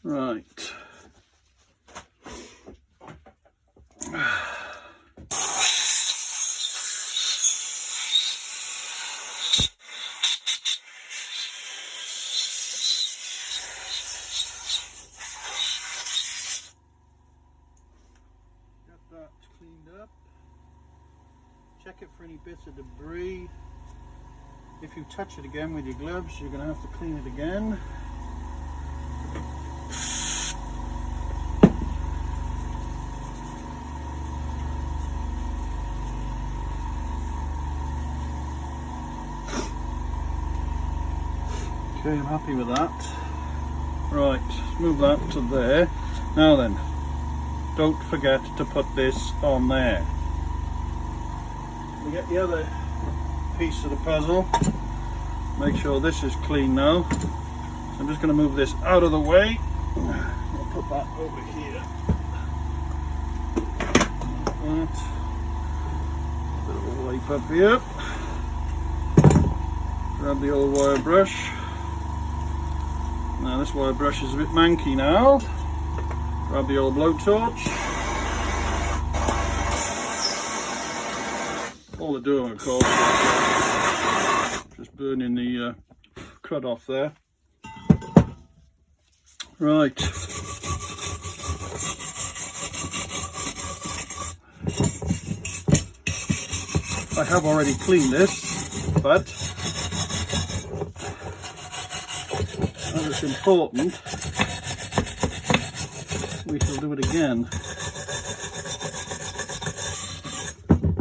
Right. That cleaned up. Check it for any bits of debris. If you touch it again with your gloves, you're going to have to clean it again. Okay, I'm happy with that. Right, let's move that to there. Now then, don't forget to put this on there. We get the other piece of the puzzle. Make sure this is clean now. So I'm just going to move this out of the way. I'll put that over here. Like that. A bit of a wipe up here. Grab the old wire brush. Now this wire brush is a bit manky now. Grab the old blowtorch. All they're doing, of course, is just burning the crud off there. Right. I have already cleaned this, but as it's important, we shall do it again.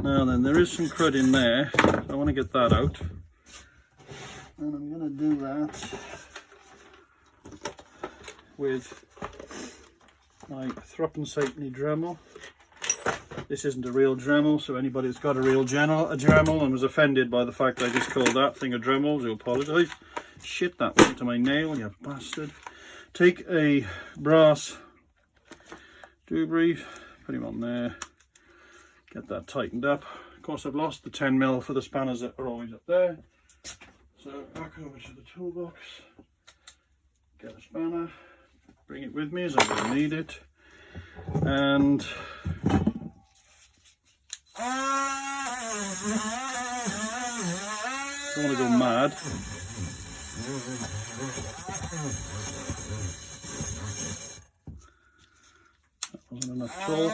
Now then, there is some crud in there, so I want to get that out. And I'm going to do that with my Thruppen Saintly Dremel. This isn't a real Dremel, so anybody that's got a real Dremel and was offended by the fact I just called that thing a Dremel, I apologise. Shit, that went to my nail, you bastard. Take a brass dewberry, put him on there, get that tightened up. Of course, I've lost the 10mm for the spanners that are always up there. So back over to the toolbox, get a spanner, bring it with me as I'm going to need it, and I don't want to go mad. That wasn't enough torque.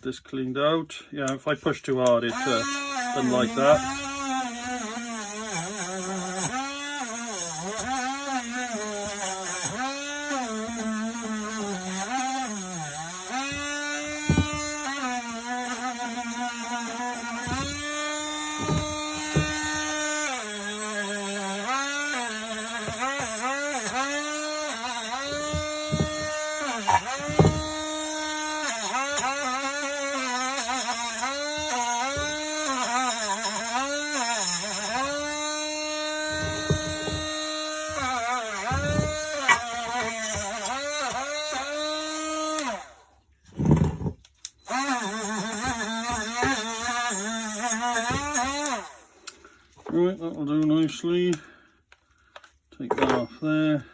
get this cleaned out. Yeah, if I push too hard, it doesn't like that. Right, that'll do nicely. Take that off there.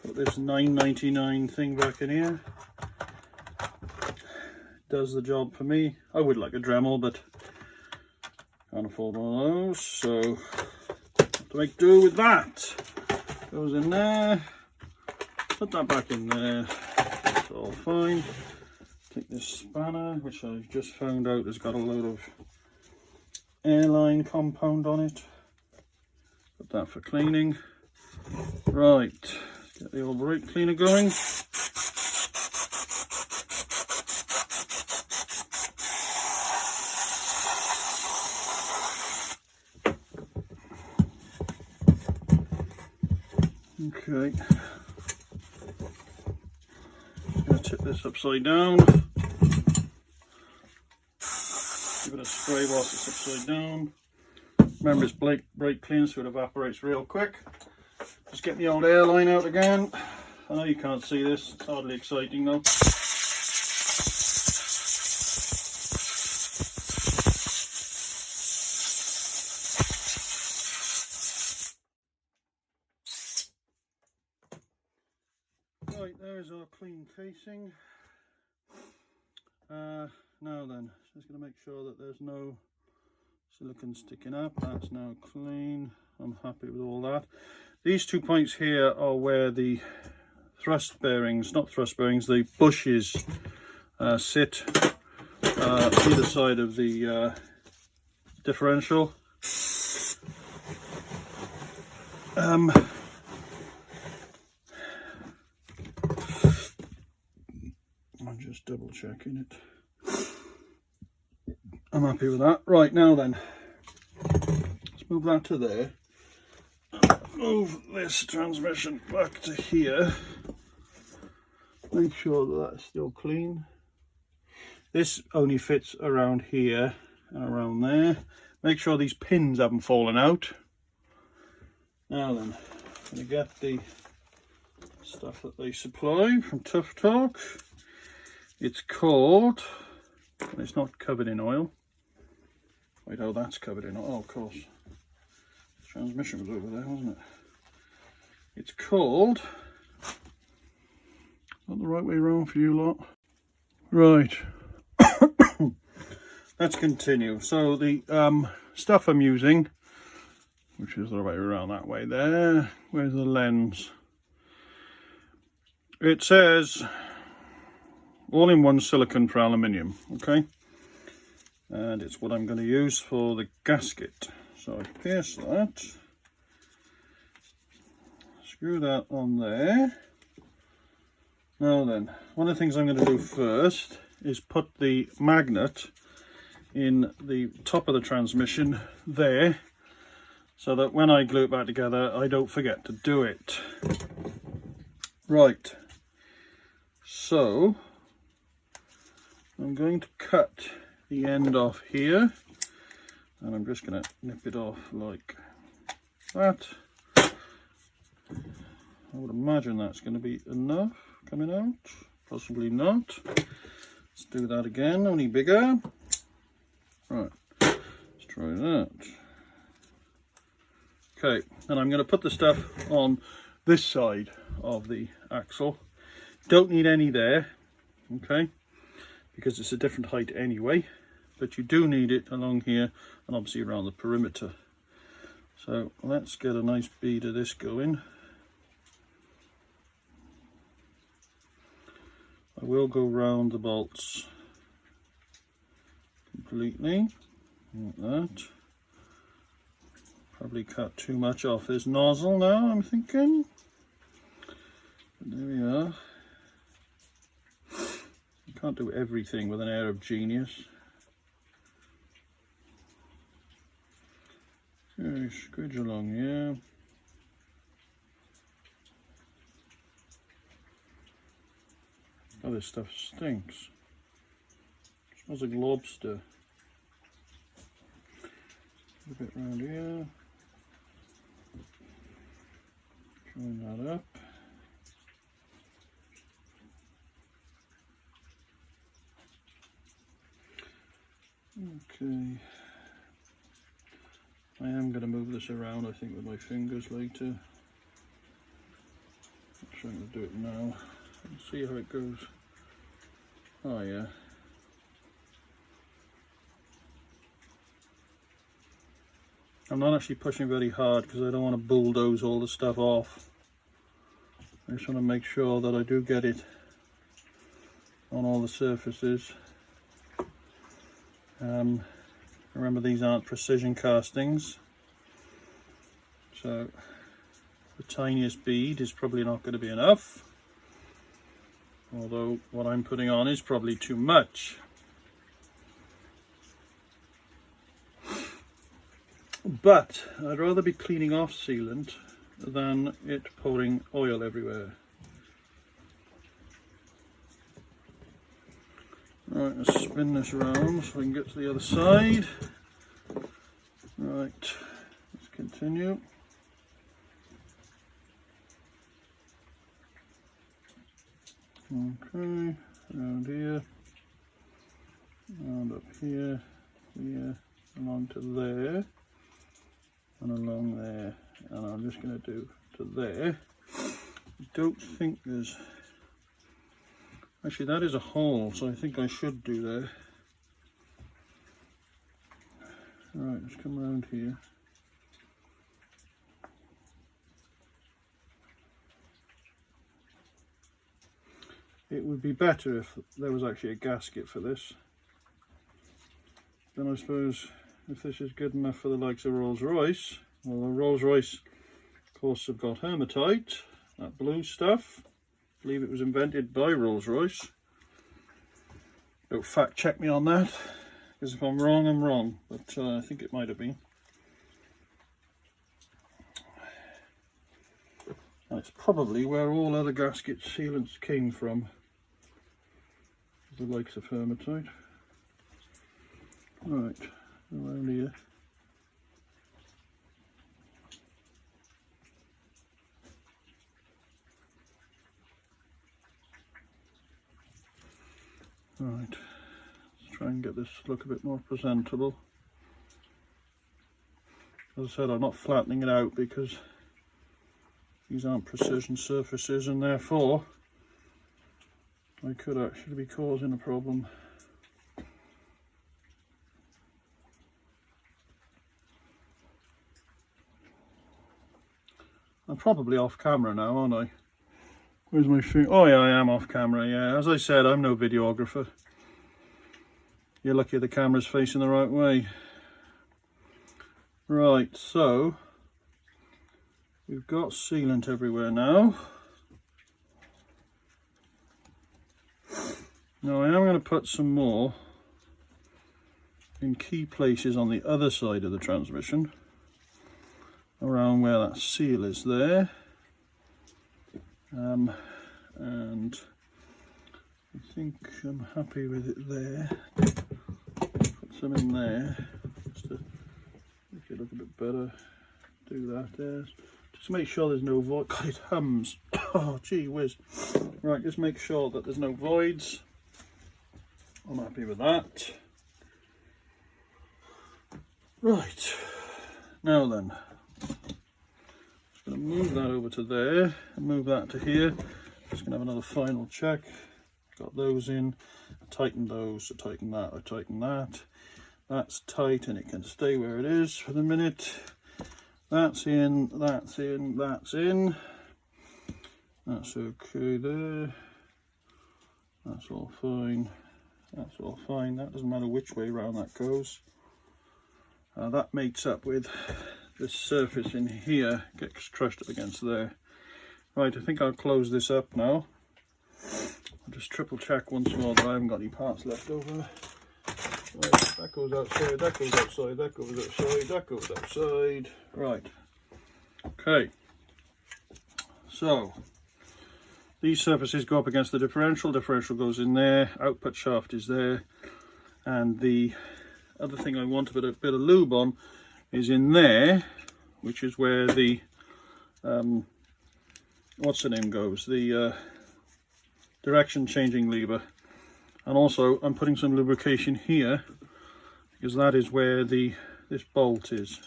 Put this $9.99 thing back in here. Does the job for me. I would like a Dremel, but can't afford one of those, so have to make do with that. Goes in there. Put that back in there. It's all fine. Take this spanner, which I've just found out has got a load of airline compound on it. Put that for cleaning. Right, get the old brake cleaner going. Okay, just going to tip this upside down. Give it a spray whilst it's upside down. Remember, it's brake clean, so it evaporates real quick. Just get the old airline out again. I know you can't see this, it's hardly exciting though. Right, there's our clean casing. Now then, just going to make sure that there's no silicone sticking up. That's now clean. I'm happy with all that. These 2 points here are where the thrust bearings, not thrust bearings, the bushes sit either side of the differential. I'm just double checking it. I'm happy with that. Right, now then, let's move that to there. Move this transmission back to here. Make sure that that's still clean. This only fits around here and around there. Make sure these pins haven't fallen out. Now then, I'm going to get the stuff that they supply from Tuff Torq. It's called, and it's not covered in oil. Wait, oh, that's covered in oil. Oh, of course. The transmission was over there, wasn't it? It's called, not the right way around for you lot. Right. Let's continue. So the stuff I'm using, which is the right way around that way there. Where's the lens? It says all-in-one silicone for aluminium, okay? And it's what I'm going to use for the gasket. So I pierce that, screw that on there. Now then, one of the things I'm going to do first is put the magnet in the top of the transmission there, so that when I glue it back together I don't forget to do it. Right, so I'm going to cut the end off here, and I'm just going to nip it off like that. I would imagine that's going to be enough coming out, possibly not. Let's do that again, only bigger. Right, let's try that. Okay, and I'm going to put the stuff on this side of the axle. Don't need any there, okay, because it's a different height anyway, but you do need it along here and obviously around the perimeter. So let's get a nice bead of this going. I will go round the bolts completely, like that. Probably cut too much off this nozzle now, I'm thinking. But there we are. You can't do everything with an air of genius. Okay, squidge along here. Oh, this stuff stinks. It smells like lobster. A bit round here. Join that up. Okay. I am going to move this around, I think, with my fingers later. I'm trying to do it now and see how it goes. Oh yeah. I'm not actually pushing very hard because I don't want to bulldoze all the stuff off. I just want to make sure that I do get it on all the surfaces. Remember, these aren't precision castings, so the tiniest bead is probably not going to be enough, although what I'm putting on is probably too much. But I'd rather be cleaning off sealant than it pouring oil everywhere. Right, let's spin this around so we can get to the other side. Right, let's continue. Okay, around here, and up here, here, along to there, and along there, and I'm just going to do to there. I don't think there's... Actually, that is a hole, so I think I should do there. Right, let's come around here. It would be better if there was actually a gasket for this. Then I suppose if this is good enough for the likes of Rolls-Royce, well, the Rolls-Royce, of course, have got hematite, that blue stuff. I believe it was invented by Rolls-Royce. Don't fact check me on that, because if I'm wrong, I'm wrong, but I think it might have been. And it's probably where all other gasket sealants came from, the likes of hematite. Right, around here. Right, let's try and get this to look a bit more presentable. As I said, I'm not flattening it out because these aren't precision surfaces, and therefore I could actually be causing a problem. I'm probably off camera now, aren't I? Where's my finger? Oh yeah, I am off camera, yeah. As I said, I'm no videographer. You're lucky the camera's facing the right way. Right, so we've got sealant everywhere now. Now I am going to put some more in key places on the other side of the transmission, around where that seal is there. And I think I'm happy with it there. Put some in there just to make it look a bit better. Do that there. Just make sure there's no void. God, it hums. Oh, gee whiz. Right, just make sure that there's no voids. I'm happy with that. Right, now then, just going to move that over to there and move that to here. Just going to have another final check. Got those in, I tighten those, I tighten that, I tighten that. That's tight and it can stay where it is for the minute. That's in, that's in, that's in. That's okay there. That's all fine. That's all fine. That doesn't matter which way round that goes. That mates up with this surface in here, gets crushed up against there. Right, I think I'll close this up now. I'll just triple check once more that I haven't got any parts left over. Right, that goes outside, that goes outside, that goes outside, that goes outside. Right, okay. So, these surfaces go up against the differential goes in there, output shaft is there, and the other thing I want to put a bit of lube on is in there, which is where the what's the name goes, the direction changing lever. And also I'm putting some lubrication here because that is where this bolt is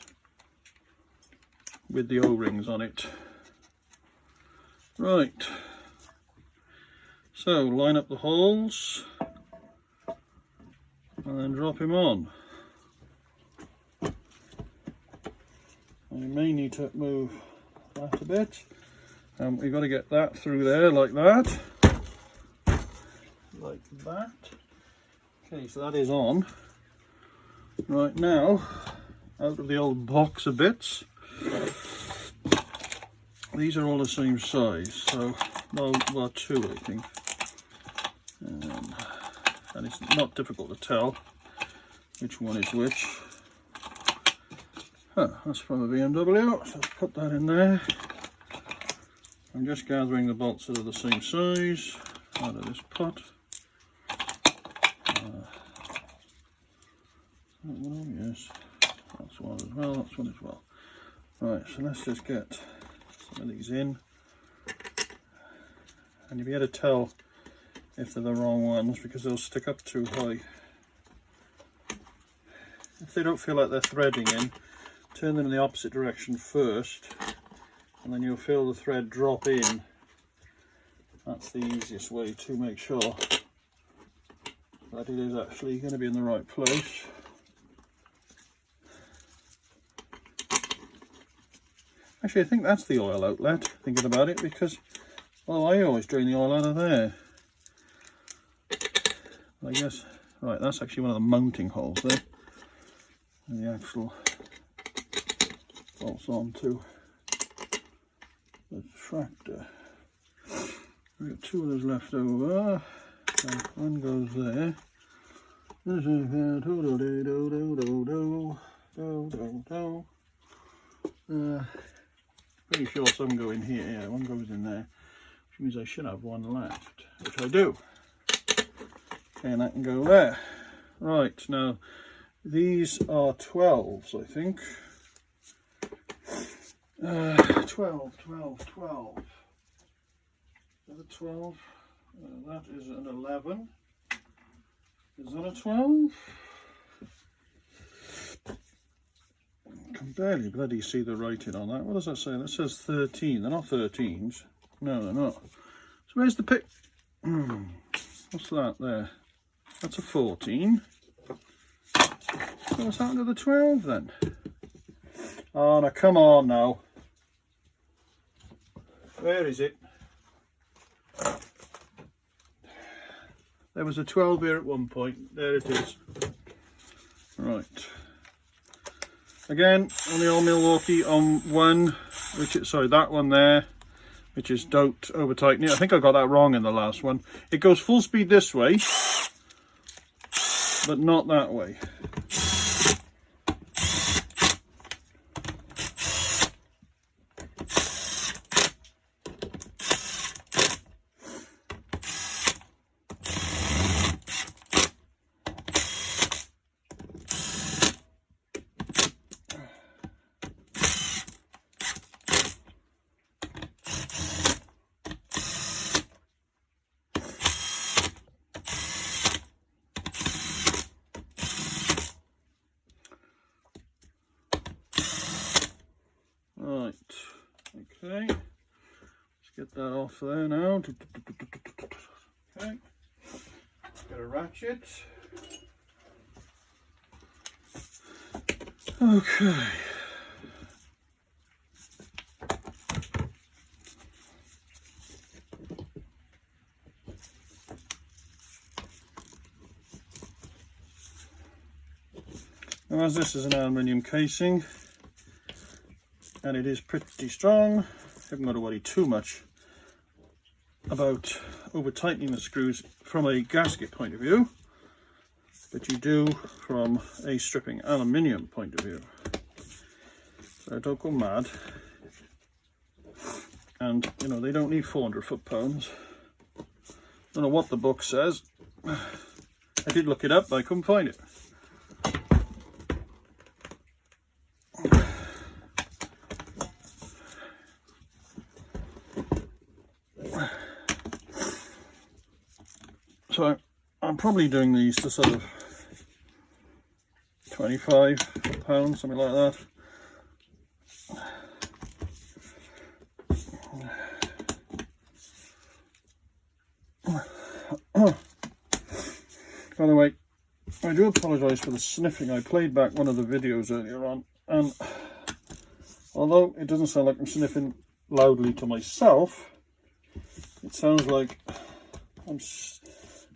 with the O-rings on it. Right, so line up the holes and then drop him on. You may need to move that a bit. We've got to get that through there like that. Like that. Okay, so that is on. Right now, out of the old box of bits, these are all the same size, so well, two I think. And it's not difficult to tell which one is which. That's from a BMW, so let's put that in there. I'm just gathering the bolts that are the same size out of this pot. Yes, that's one as well, that's one as well. Right, so let's just get some of these in. And you'll be able to tell if they're the wrong ones because they'll stick up too high. If they don't feel like they're threading in, turn them in the opposite direction first, and then you'll feel the thread drop in. That's the easiest way to make sure that it is actually going to be in the right place. Actually, I think that's the oil outlet, thinking about it, because, well, I always drain the oil out of there. I guess, right, that's actually one of the mounting holes there. And the actual bolts onto the tractor. We've got two of those left over. So one goes there. Pretty sure some go in here. Yeah, one goes in there, which means I should have one left, which I do. Okay, and that can go there. Right, now these are 12s, I think. 12. Is that a 12? That is an 11. Is that a 12? I can barely bloody see the writing on that. What does that say? That says 13. They're not 13s. No, they're not. So where's the pick? What's that there? That's a 14. So what's happened to the 12 then? Oh, now come on now. Where is it? There was a 12 here at one point. There it is. Right. Again, on the old Milwaukee on one, which is, sorry, that one there, which is doped over tightening. I think I got that wrong in the last one. It goes full speed this way, but not that way. Right, okay, let's get that off there now. Okay, get a ratchet. Okay. Now, as this is an aluminium casing and it is pretty strong, I haven't got to worry too much about over tightening the screws from a gasket point of view, but you do from a stripping aluminium point of view. So don't go mad. And you know, they don't need 400 foot-pounds. Don't know what the book says. I did look it up, but I couldn't find it. So I'm probably doing these to sort of £25, something like that. By the way, I do apologise for the sniffing. I played back one of the videos earlier on, and although it doesn't sound like I'm sniffing loudly to myself, it sounds like I'm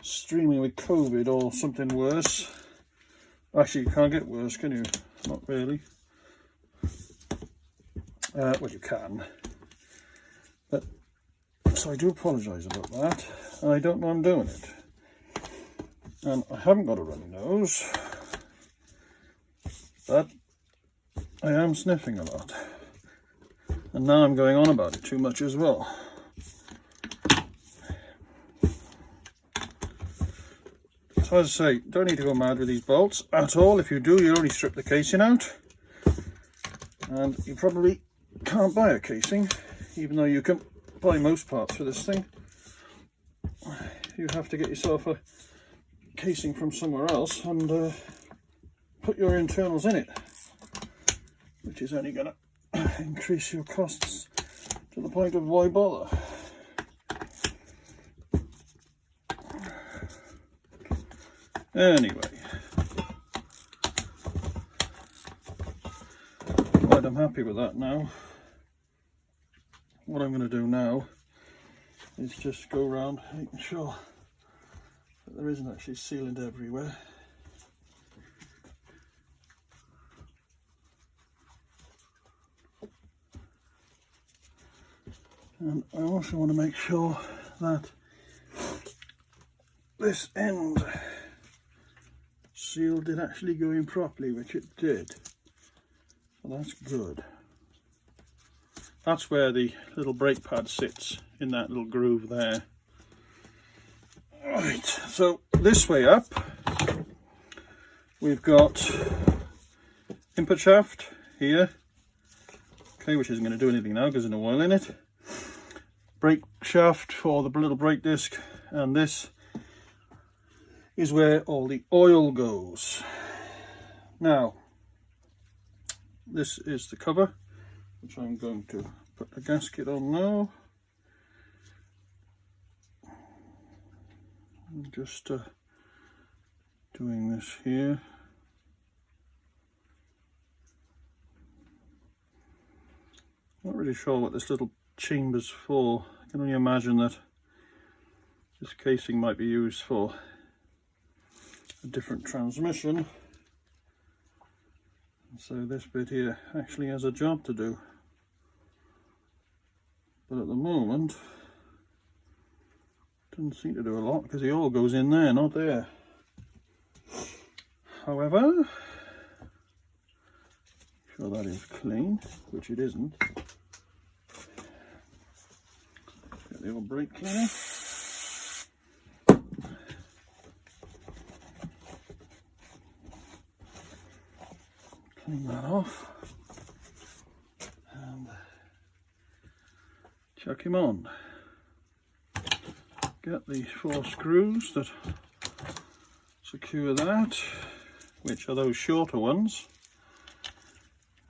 streaming with COVID or something worse. Actually, you can't get worse, can you? Not really. Well, you can. But so I do apologise about that, and I don't know I'm doing it. And I haven't got a runny nose, but I am sniffing a lot. And now I'm going on about it too much as well. So as I say, don't need to go mad with these bolts at all. If you do, you only strip the casing out. And you probably can't buy a casing, even though you can buy most parts for this thing. You have to get yourself a casing from somewhere else and put your internals in it, which is only going to increase your costs to the point of why bother. Anyway, right, I'm happy with that now. What I'm going to do now is just go around making sure that there isn't actually sealant everywhere. And I also want to make sure that this end seal did actually go in properly, which it did. So that's good. That's where the little brake pad sits, in that little groove there. Right, so this way up we've got input shaft here, okay, which isn't going to do anything now because there's no oil in it. Brake shaft for the little brake disc, and this is where all the oil goes. Now, this is the cover, which I'm going to put the gasket on now. I'm just doing this here. Not really sure what this little chamber's for. I can only imagine that this casing might be used for a different transmission. So this bit here actually has a job to do. But at the moment, doesn't seem to do a lot because the oil goes in there, not there. However, sure that is clean, which it isn't. Get the old brake cleaner. Clean that off and chuck him on. Get the 4 screws that secure that, which are those shorter ones,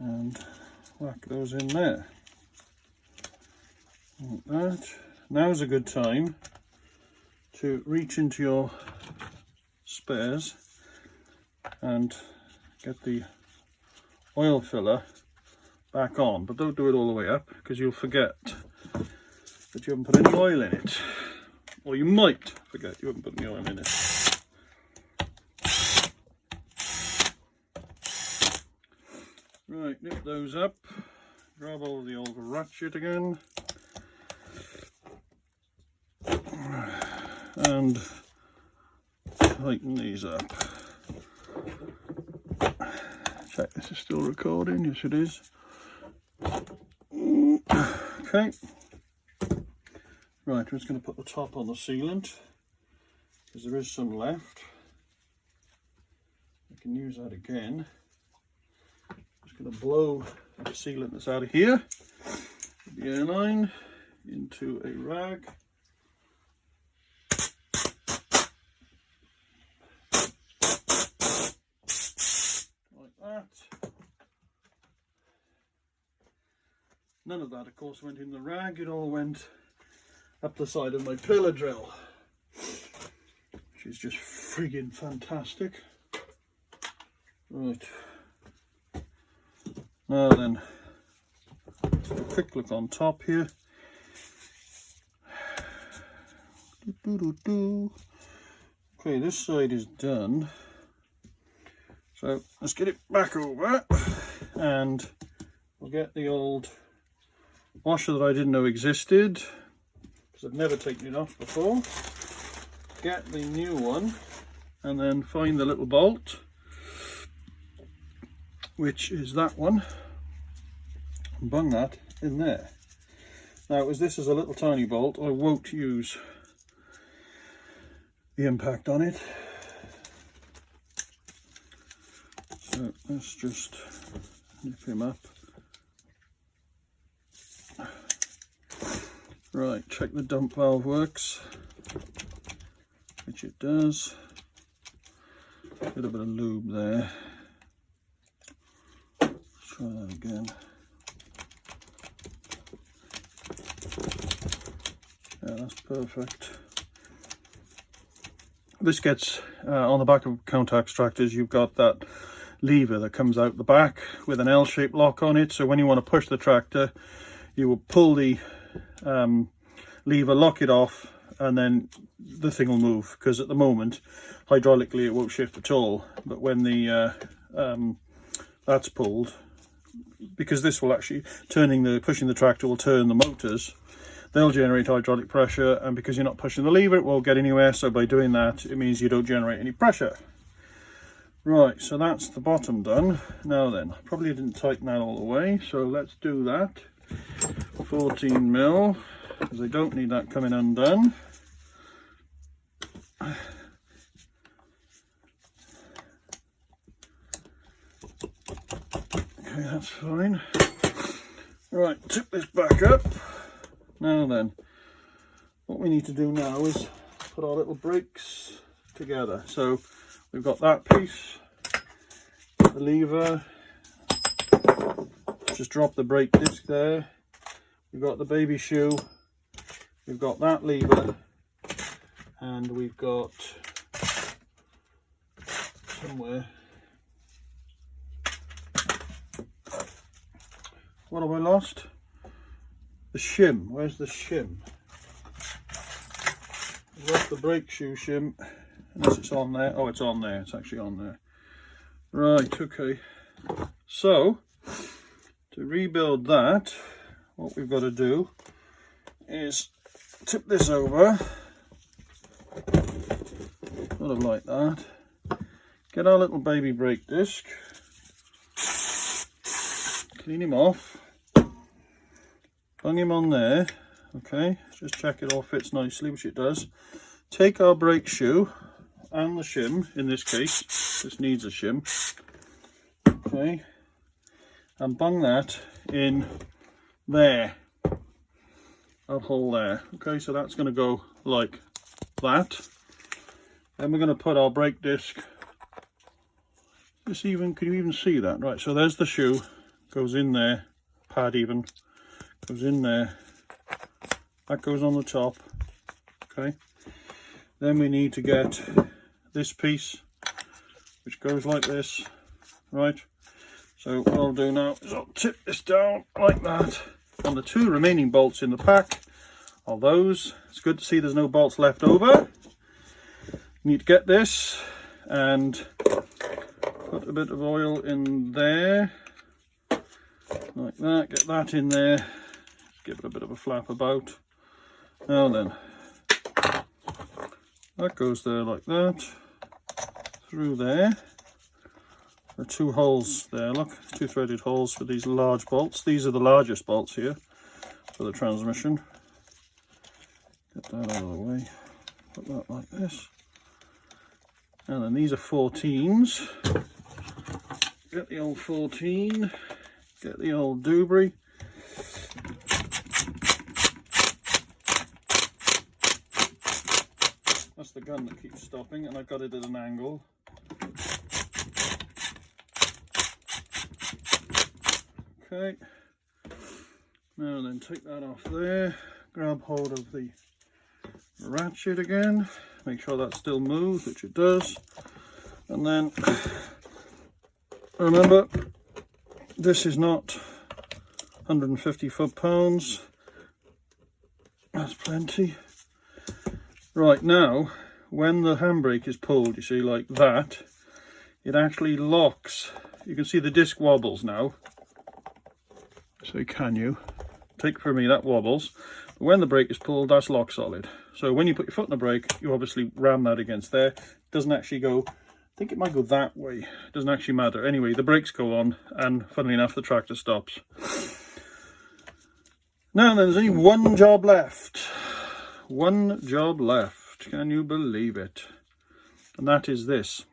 and whack those in there. Like that. Now's a good time to reach into your spares and get the oil filler back on, but don't do it all the way up because you'll forget that you haven't put any oil in it. Or you might forget you haven't put any oil in it. Right, nip those up, grab all the old ratchet again, and tighten these up. Check this is still recording, yes it is. Okay, right, we're just going to put the top on the sealant, because there is some left. I can use that again. Just going to blow the sealant that's out of here, the airline, into a rag. Like that. None of that, of course, went in the rag. It all went up the side of my pillar drill, which is just friggin' fantastic. Right. Now then, let's have a quick look on top here. Okay, this side is done. So let's get it back over and we'll get the old washer that I didn't know existed, because I've never taken it off before. Get the new one and then find the little bolt, which is that one, and bung that in there. Now, as this is a little tiny bolt, I won't use the impact on it. So let's just nip him up. Right, check the dump valve works, which it does. A bit of lube there. Let's try that again. Yeah, that's perfect. This gets on the back of Countax tractors, you've got that lever that comes out the back with an L-shaped lock on it. So when you want to push the tractor, you will pull the lever, lock it off, and then the thing will move, because at the moment hydraulically it won't shift at all. But when the that's pulled, because this will actually pushing the tractor will turn the motors, they'll generate hydraulic pressure, and because you're not pushing the lever it won't get anywhere. So by doing that, it means you don't generate any pressure. Right, so that's the bottom done. Now then, I probably didn't tighten that all the way, so let's do that. 14mm, because I don't need that coming undone. Okay, that's fine. Right, tip this back up. Now then, what we need to do now is put our little brakes together. So we've got that piece, the lever, just drop the brake disc there. We've got the baby shoe, we've got that lever, and we've got somewhere, what have I lost? The shim. Where's the shim? I've lost the brake shoe shim, unless it's on there. Oh, it's on there, it's actually on there. Right, okay. So, to rebuild that, what we've got to do is tip this over, sort of like that, get our little baby brake disc, clean him off, bung him on there, okay, just check it all fits nicely, which it does. Take our brake shoe and the shim, in this case, this needs a shim, okay, and bung that in there, that hole there. Okay, so that's going to go like that. Then we're going to put our brake disc, can you even see that? Right, so there's the shoe, goes in there, pad even, goes in there, that goes on the top, okay. Then we need to get this piece, which goes like this, right. So what I'll do now is I'll tip this down like that, and the two remaining bolts in the pack are those. It's good to see there's no bolts left over. You need to get this and put a bit of oil in there, like that. Get that in there, give it a bit of a flap about. Now then, that goes there like that, through there. There are two holes there, look, two threaded holes for these large bolts. These are the largest bolts here for the transmission. Get that out of the way, put that like this. And then these are 14s. Get the old 14, get the old Dubry. That's the gun that keeps stopping, and I've got it at an angle. Okay, now then take that off there, grab hold of the ratchet again, make sure that still moves, which it does, and then remember, this is not 150 foot-pounds, that's plenty. Right, now, when the handbrake is pulled, you see, like that, it actually locks. You can see the disc wobbles now. So can you? Take for me, that wobbles. But when the brake is pulled, that's lock solid. So when you put your foot on the brake, you obviously ram that against there. It doesn't actually go, I think it might go that way. It doesn't actually matter. Anyway, the brakes go on, and funnily enough, the tractor stops. Now then, there's only one job left. One job left, can you believe it? And that is this.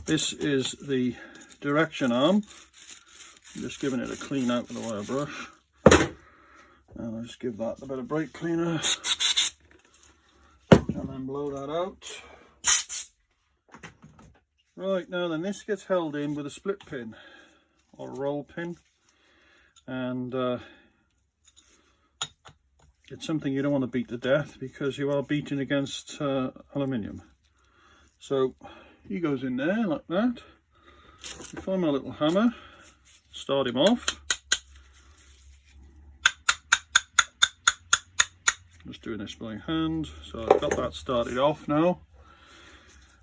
This is the direction arm. I'm just giving it a clean out with a wire brush. And I'll just give that a bit of brake cleaner. And then blow that out. Right, now then, this gets held in with a split pin or roll pin. And it's something you don't want to beat to death, because you are beating against aluminium. So he goes in there like that. I find my little hammer, start him off. Just doing this by hand. So I've got that started off now.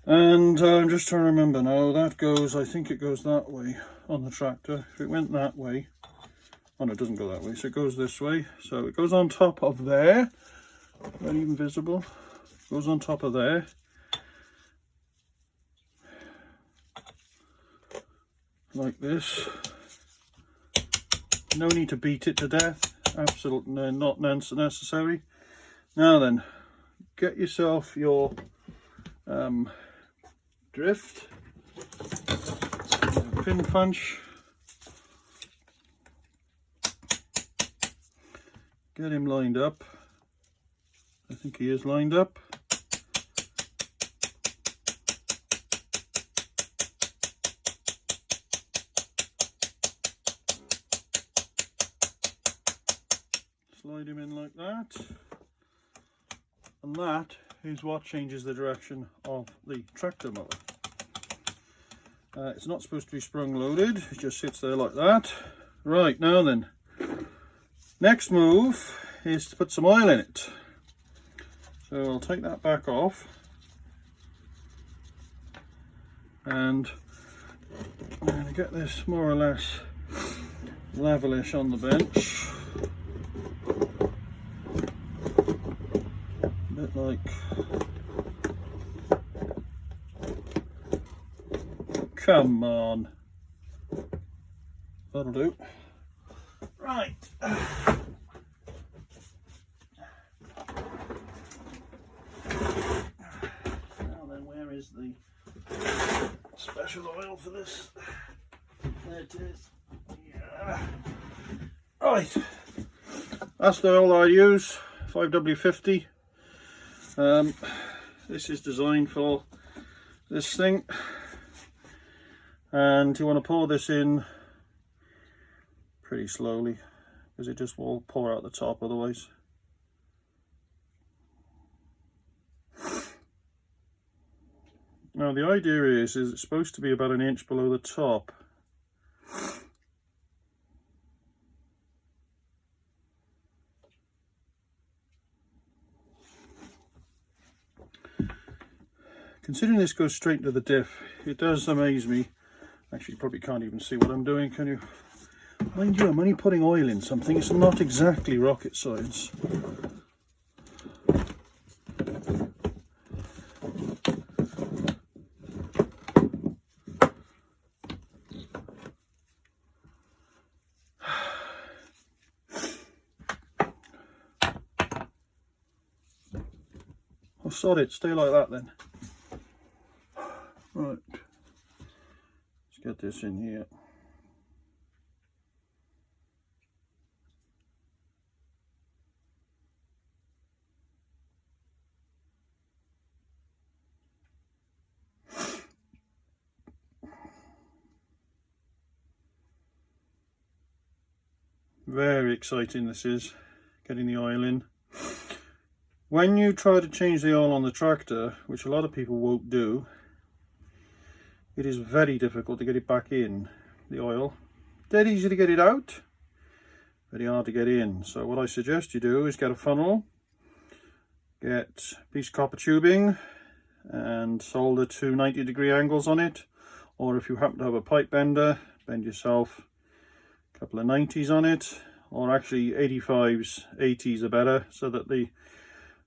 And I'm just trying to remember now, that goes, I think it goes that way on the tractor. If it went that way, oh no, it doesn't go that way, so it goes this way. So it goes on top of there, not even visible, goes on top of there. Like this. No need to beat it to death, absolutely not necessary. Now then, get yourself your drift, pin punch. Get him lined up. I think he is lined up. Slide him in like that. And that is what changes the direction of the tractor motor. It's not supposed to be sprung loaded, it just sits there like that. Right, now then, next move is to put some oil in it. So I'll take that back off, and I'm going to get this more or less levelish on the bench. A bit like, come on, that'll do. Right. Now then, where is the special oil for this? There it is. Yeah. Right. That's the oil I use, 5W50. This is designed for this thing. And you want to pour this in pretty slowly, because it just will pour out the top otherwise. Now the idea is it's supposed to be about an inch below the top. Considering this goes straight into the diff, it does amaze me. Actually, you probably can't even see what I'm doing, can you? Mind you, I'm only putting oil in something, it's not exactly rocket science. Oh, sod it, stay like that then. Right, let's get this in here. Very exciting this is, getting the oil in. When you try to change the oil on the tractor, which a lot of people won't do, it is very difficult to get it back in, the oil. Dead easy to get it out, very hard to get in. So what I suggest you do is get a funnel, get a piece of copper tubing and solder to 90-degree angles on it, or if you happen to have a pipe bender, bend yourself a couple of 90s on it, or actually 85s, 80s are better, so that the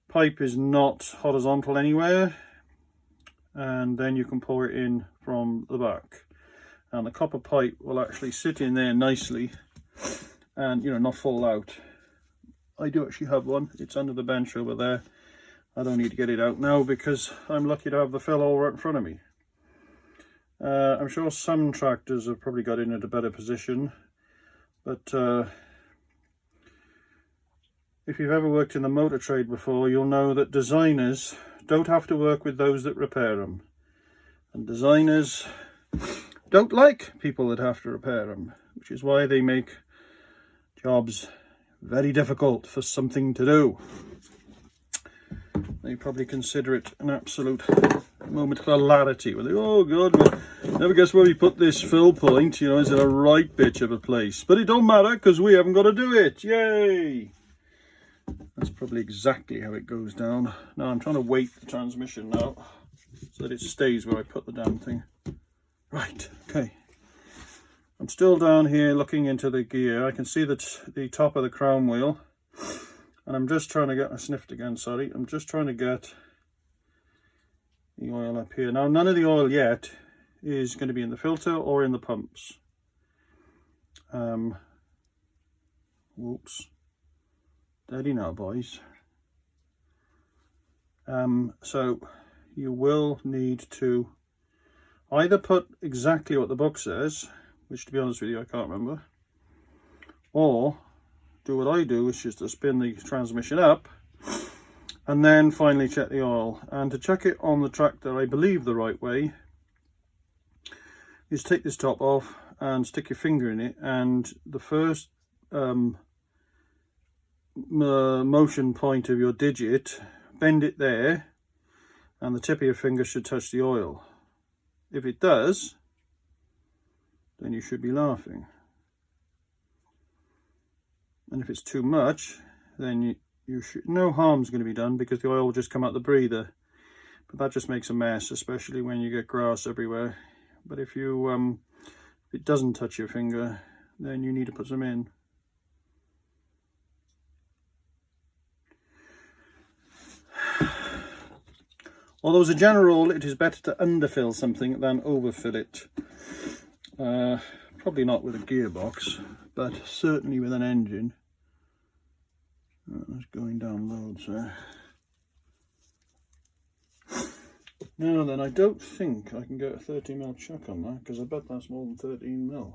pipe is not horizontal anywhere, and then you can pour it in from the back, and the copper pipe will actually sit in there nicely and, you know, not fall out. I do actually have one, it's under the bench over there. I don't need to get it out now because I'm lucky to have the fill all right in front of me. I'm sure some tractors have probably got in at a better position, but if you've ever worked in the motor trade before, you'll know that designers don't have to work with those that repair them. And designers don't like people that have to repair them, which is why they make jobs very difficult for something to do. They probably consider it an absolute moment of hilarity. Where they, oh God, never guess where we put this fill point, you know, is in a right bitch of a place. But it don't matter because we haven't got to do it. Yay! That's probably exactly how it goes down. Now I'm trying to weight the transmission now so that it stays where I put the damn thing. Right, okay. I'm still down here looking into the gear. I can see that the top of the crown wheel, and I'm just trying to get, I sniffed again, sorry. I'm just trying to get the oil up here. Now none of the oil yet is going to be in the filter or in the pumps. Whoops. Steady now, boys. So you will need to either put exactly what the book says, which to be honest with you I can't remember, or do what I do, which is to spin the transmission up and then finally check the oil. And to check it on the tractor, I believe the right way is take this top off and stick your finger in it, and the first motion point of your digit, bend it there, and the tip of your finger should touch the oil. If it does, then you should be laughing. And if it's too much, then you should, no harm's going to be done because the oil will just come out the breather. But that just makes a mess, especially when you get grass everywhere. But if you if it doesn't touch your finger, then you need to put some in. Although as a general rule, it is better to underfill something than overfill it. Probably not with a gearbox, but certainly with an engine. That's going down loads there. Now then, I don't think I can get a 30mm chuck on that, because I bet that's more than 13mm.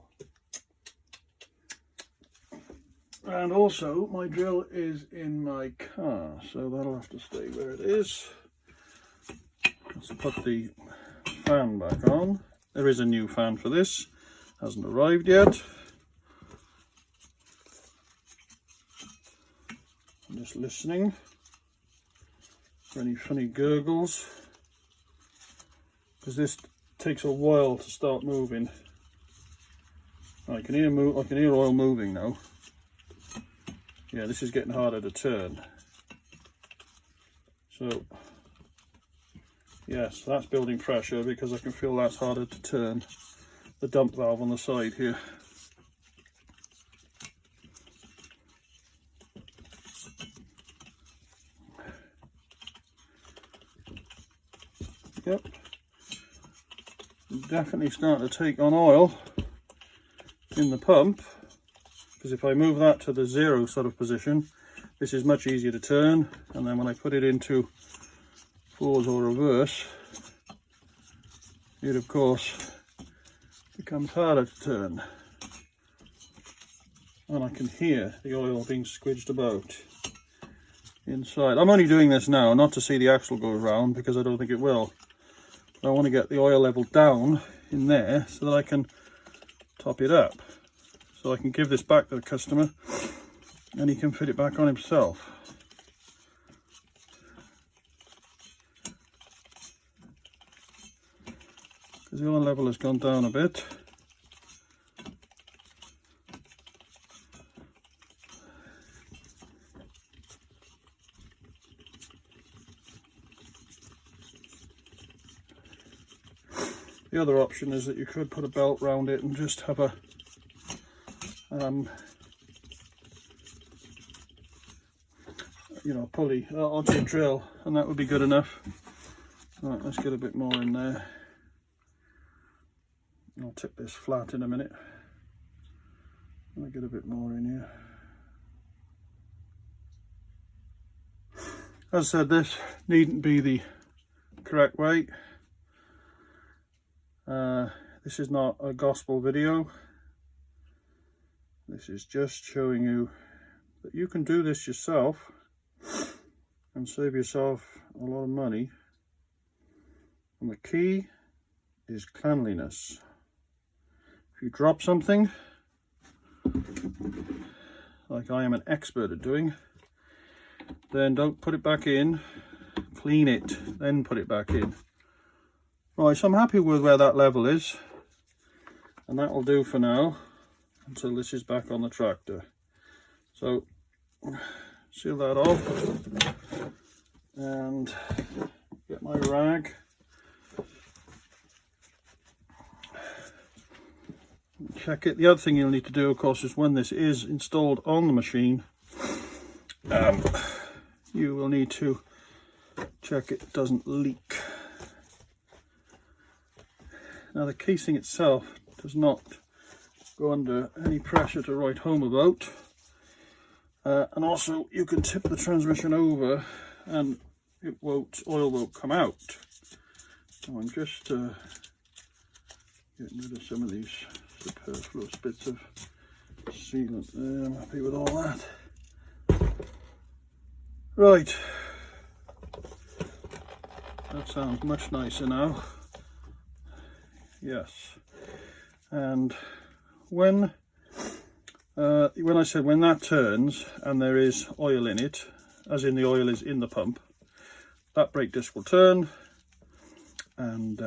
And also, my drill is in my car, so that'll have to stay where it is. Let's put the fan back on. There is a new fan for this, hasn't arrived yet. I'm just listening for any funny gurgles, because this takes a while to start moving. I can hear oil moving now. Yeah, this is getting harder to turn. So yes, that's building pressure because I can feel that's harder to turn. The dump valve on the side here. Yep. Definitely starting to take on oil in the pump, because if I move that to the 0 sort of position, this is much easier to turn, and then when I put it into forwards or reverse, it of course becomes harder to turn. And I can hear the oil being squidged about inside. I'm only doing this now not to see the axle go around, because I don't think it will. I want to get the oil level down in there so that I can top it up. So I can give this back to the customer and he can fit it back on himself. Because the oil level has gone down a bit. The other option is that you could put a belt round it and just have a you know, pulley onto a drill, and that would be good enough. Right, let's get a bit more in there. I'll tip this flat in a minute. I'll get a bit more in here. As I said, this needn't be the correct weight. This is not a gospel video. This is just showing you that you can do this yourself and save yourself a lot of money. And the key is cleanliness. If you drop something, like I am an expert at doing, then don't put it back in, clean it, then put it back in. Right, so I'm happy with where that level is, and that will do for now until this is back on the tractor. So seal that off and get my rag. Check it. The other thing you'll need to do, of course, is when this is installed on the machine, you will need to check it doesn't leak. Now the casing itself does not go under any pressure to write home about, and also you can tip the transmission over and oil won't come out. So I'm just getting rid of some of these superfluous bits of sealant there. I'm happy with all that. Right, that sounds much nicer now. Yes, and when I said when that turns and there is oil in it, as in the oil is in the pump, that brake disc will turn, and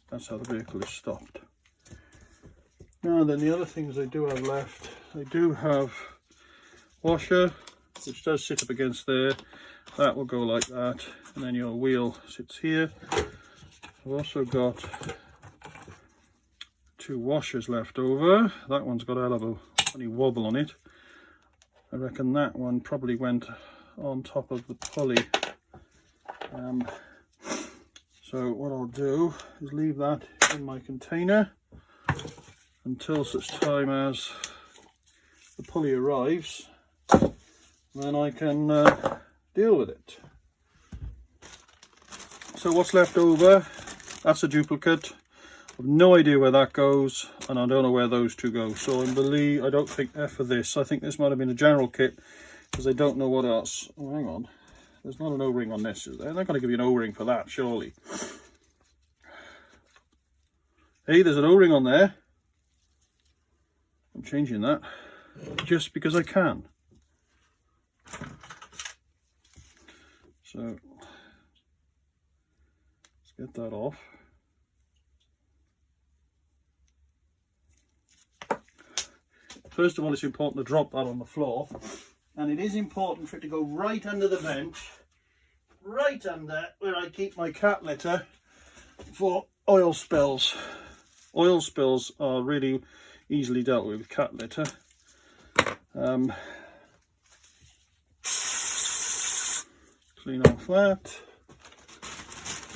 that's how the vehicle is stopped. Now then, the other things I do have left, I do have washer, which does sit up against there. That will go like that, and then your wheel sits here. I've also got 2 washers left over. That one's got a hell of a funny wobble on it. I reckon that one probably went on top of the pulley. So what I'll do is leave that in my container until such time as the pulley arrives, then I can deal with it. So what's left over, that's a duplicate. I've no idea where that goes, and I don't know where those 2 go. So I don't think they're for this. I think this might have been a general kit, because I don't know what else. Oh, hang on. There's not an O-ring on this, is there? They're not going to give you an O-ring for that, surely. Hey, there's an O-ring on there. I'm changing that just because I can. So let's get that off. First of all, it's important to drop that on the floor, and it is important for it to go right under the bench, right under where I keep my cat litter for oil spills. Oil spills are really easily dealt with cat litter. Clean off that.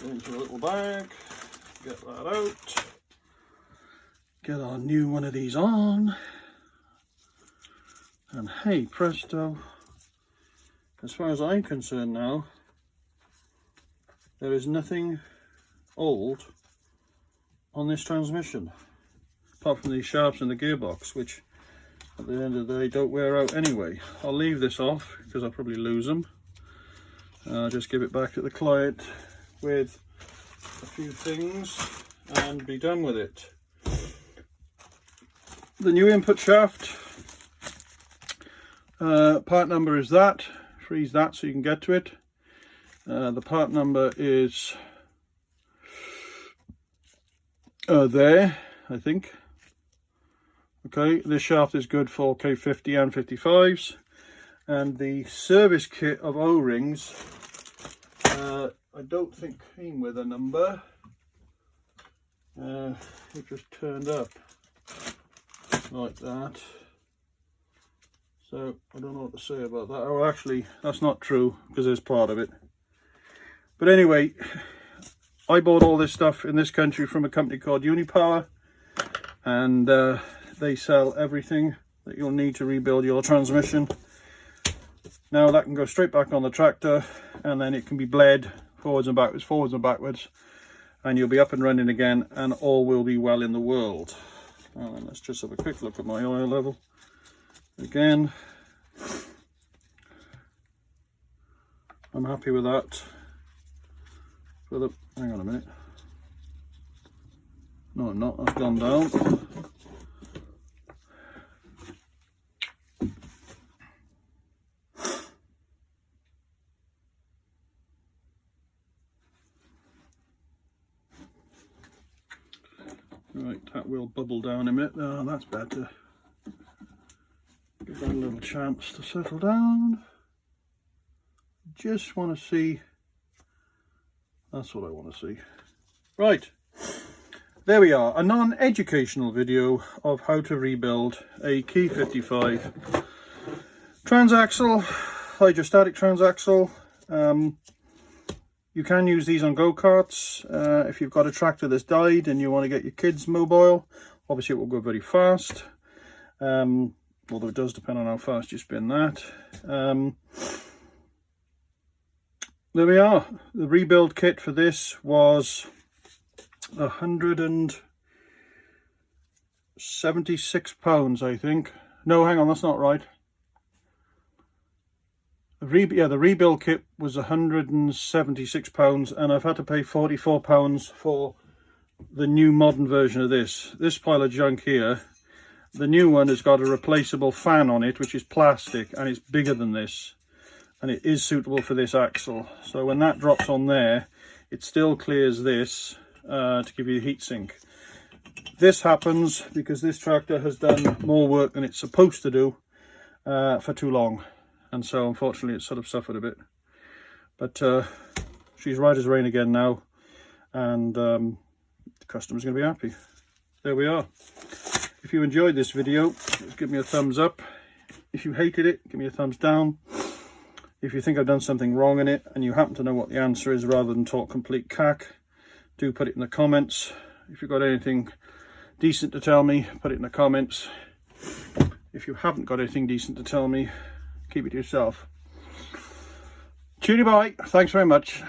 into a little bag, get that out, get our new one of these on, and hey presto, as far as I'm concerned now, there is nothing old on this transmission, apart from these shafts and the gearbox, which at the end of the day don't wear out anyway. I'll leave this off because I'll probably lose them. I'll just give it back to the client with a few things and be done with it. The new input shaft, part number is that. Freeze that so you can get to it. The part number is there, I think. Okay, this shaft is good for K50 and 55s, and the service kit of O-rings, I don't think came with a number. It just turned up like that, so I don't know what to say about that. Oh, actually that's not true because there's part of it. But anyway, I bought all this stuff in this country from a company called Unipower, and they sell everything that you'll need to rebuild your transmission. Now that can go straight back on the tractor, and then it can be bled forwards and backwards, and you'll be up and running again, and all will be well in the world. And let's just have a quick look at my oil level again. I'm happy with that. Hang on a minute. No, I'm not. That's gone down. Right, that will bubble down in a minute. Oh, that's better. Give that a little chance to settle down. Just want to see. That's what I want to see. Right, there we are. A non-educational video of how to rebuild a K55 transaxle, hydrostatic transaxle. You can use these on go-karts. If you've got a tractor that's died and you want to get your kids mobile, obviously it will go very fast. Although it does depend on how fast you spin that. There we are. The rebuild kit for this was £176, I think. No, hang on, that's not right. The rebuild kit was £176, and I've had to pay £44 for the new modern version of this. This pile of junk here, the new one has got a replaceable fan on it, which is plastic, and it's bigger than this. And it is suitable for this axle. So when that drops on there, it still clears this to give you a heat sink. This happens because this tractor has done more work than it's supposed to do for too long. And so unfortunately it's sort of suffered a bit. But she's right as rain again now. And the customer's going to be happy. There we are. If you enjoyed this video, give me a thumbs up. If you hated it, give me a thumbs down. If you think I've done something wrong in it and you happen to know what the answer is rather than talk complete cack, do put it in the comments. If you've got anything decent to tell me, put it in the comments. If you haven't got anything decent to tell me, keep it to yourself. Cheery bye. Thanks very much.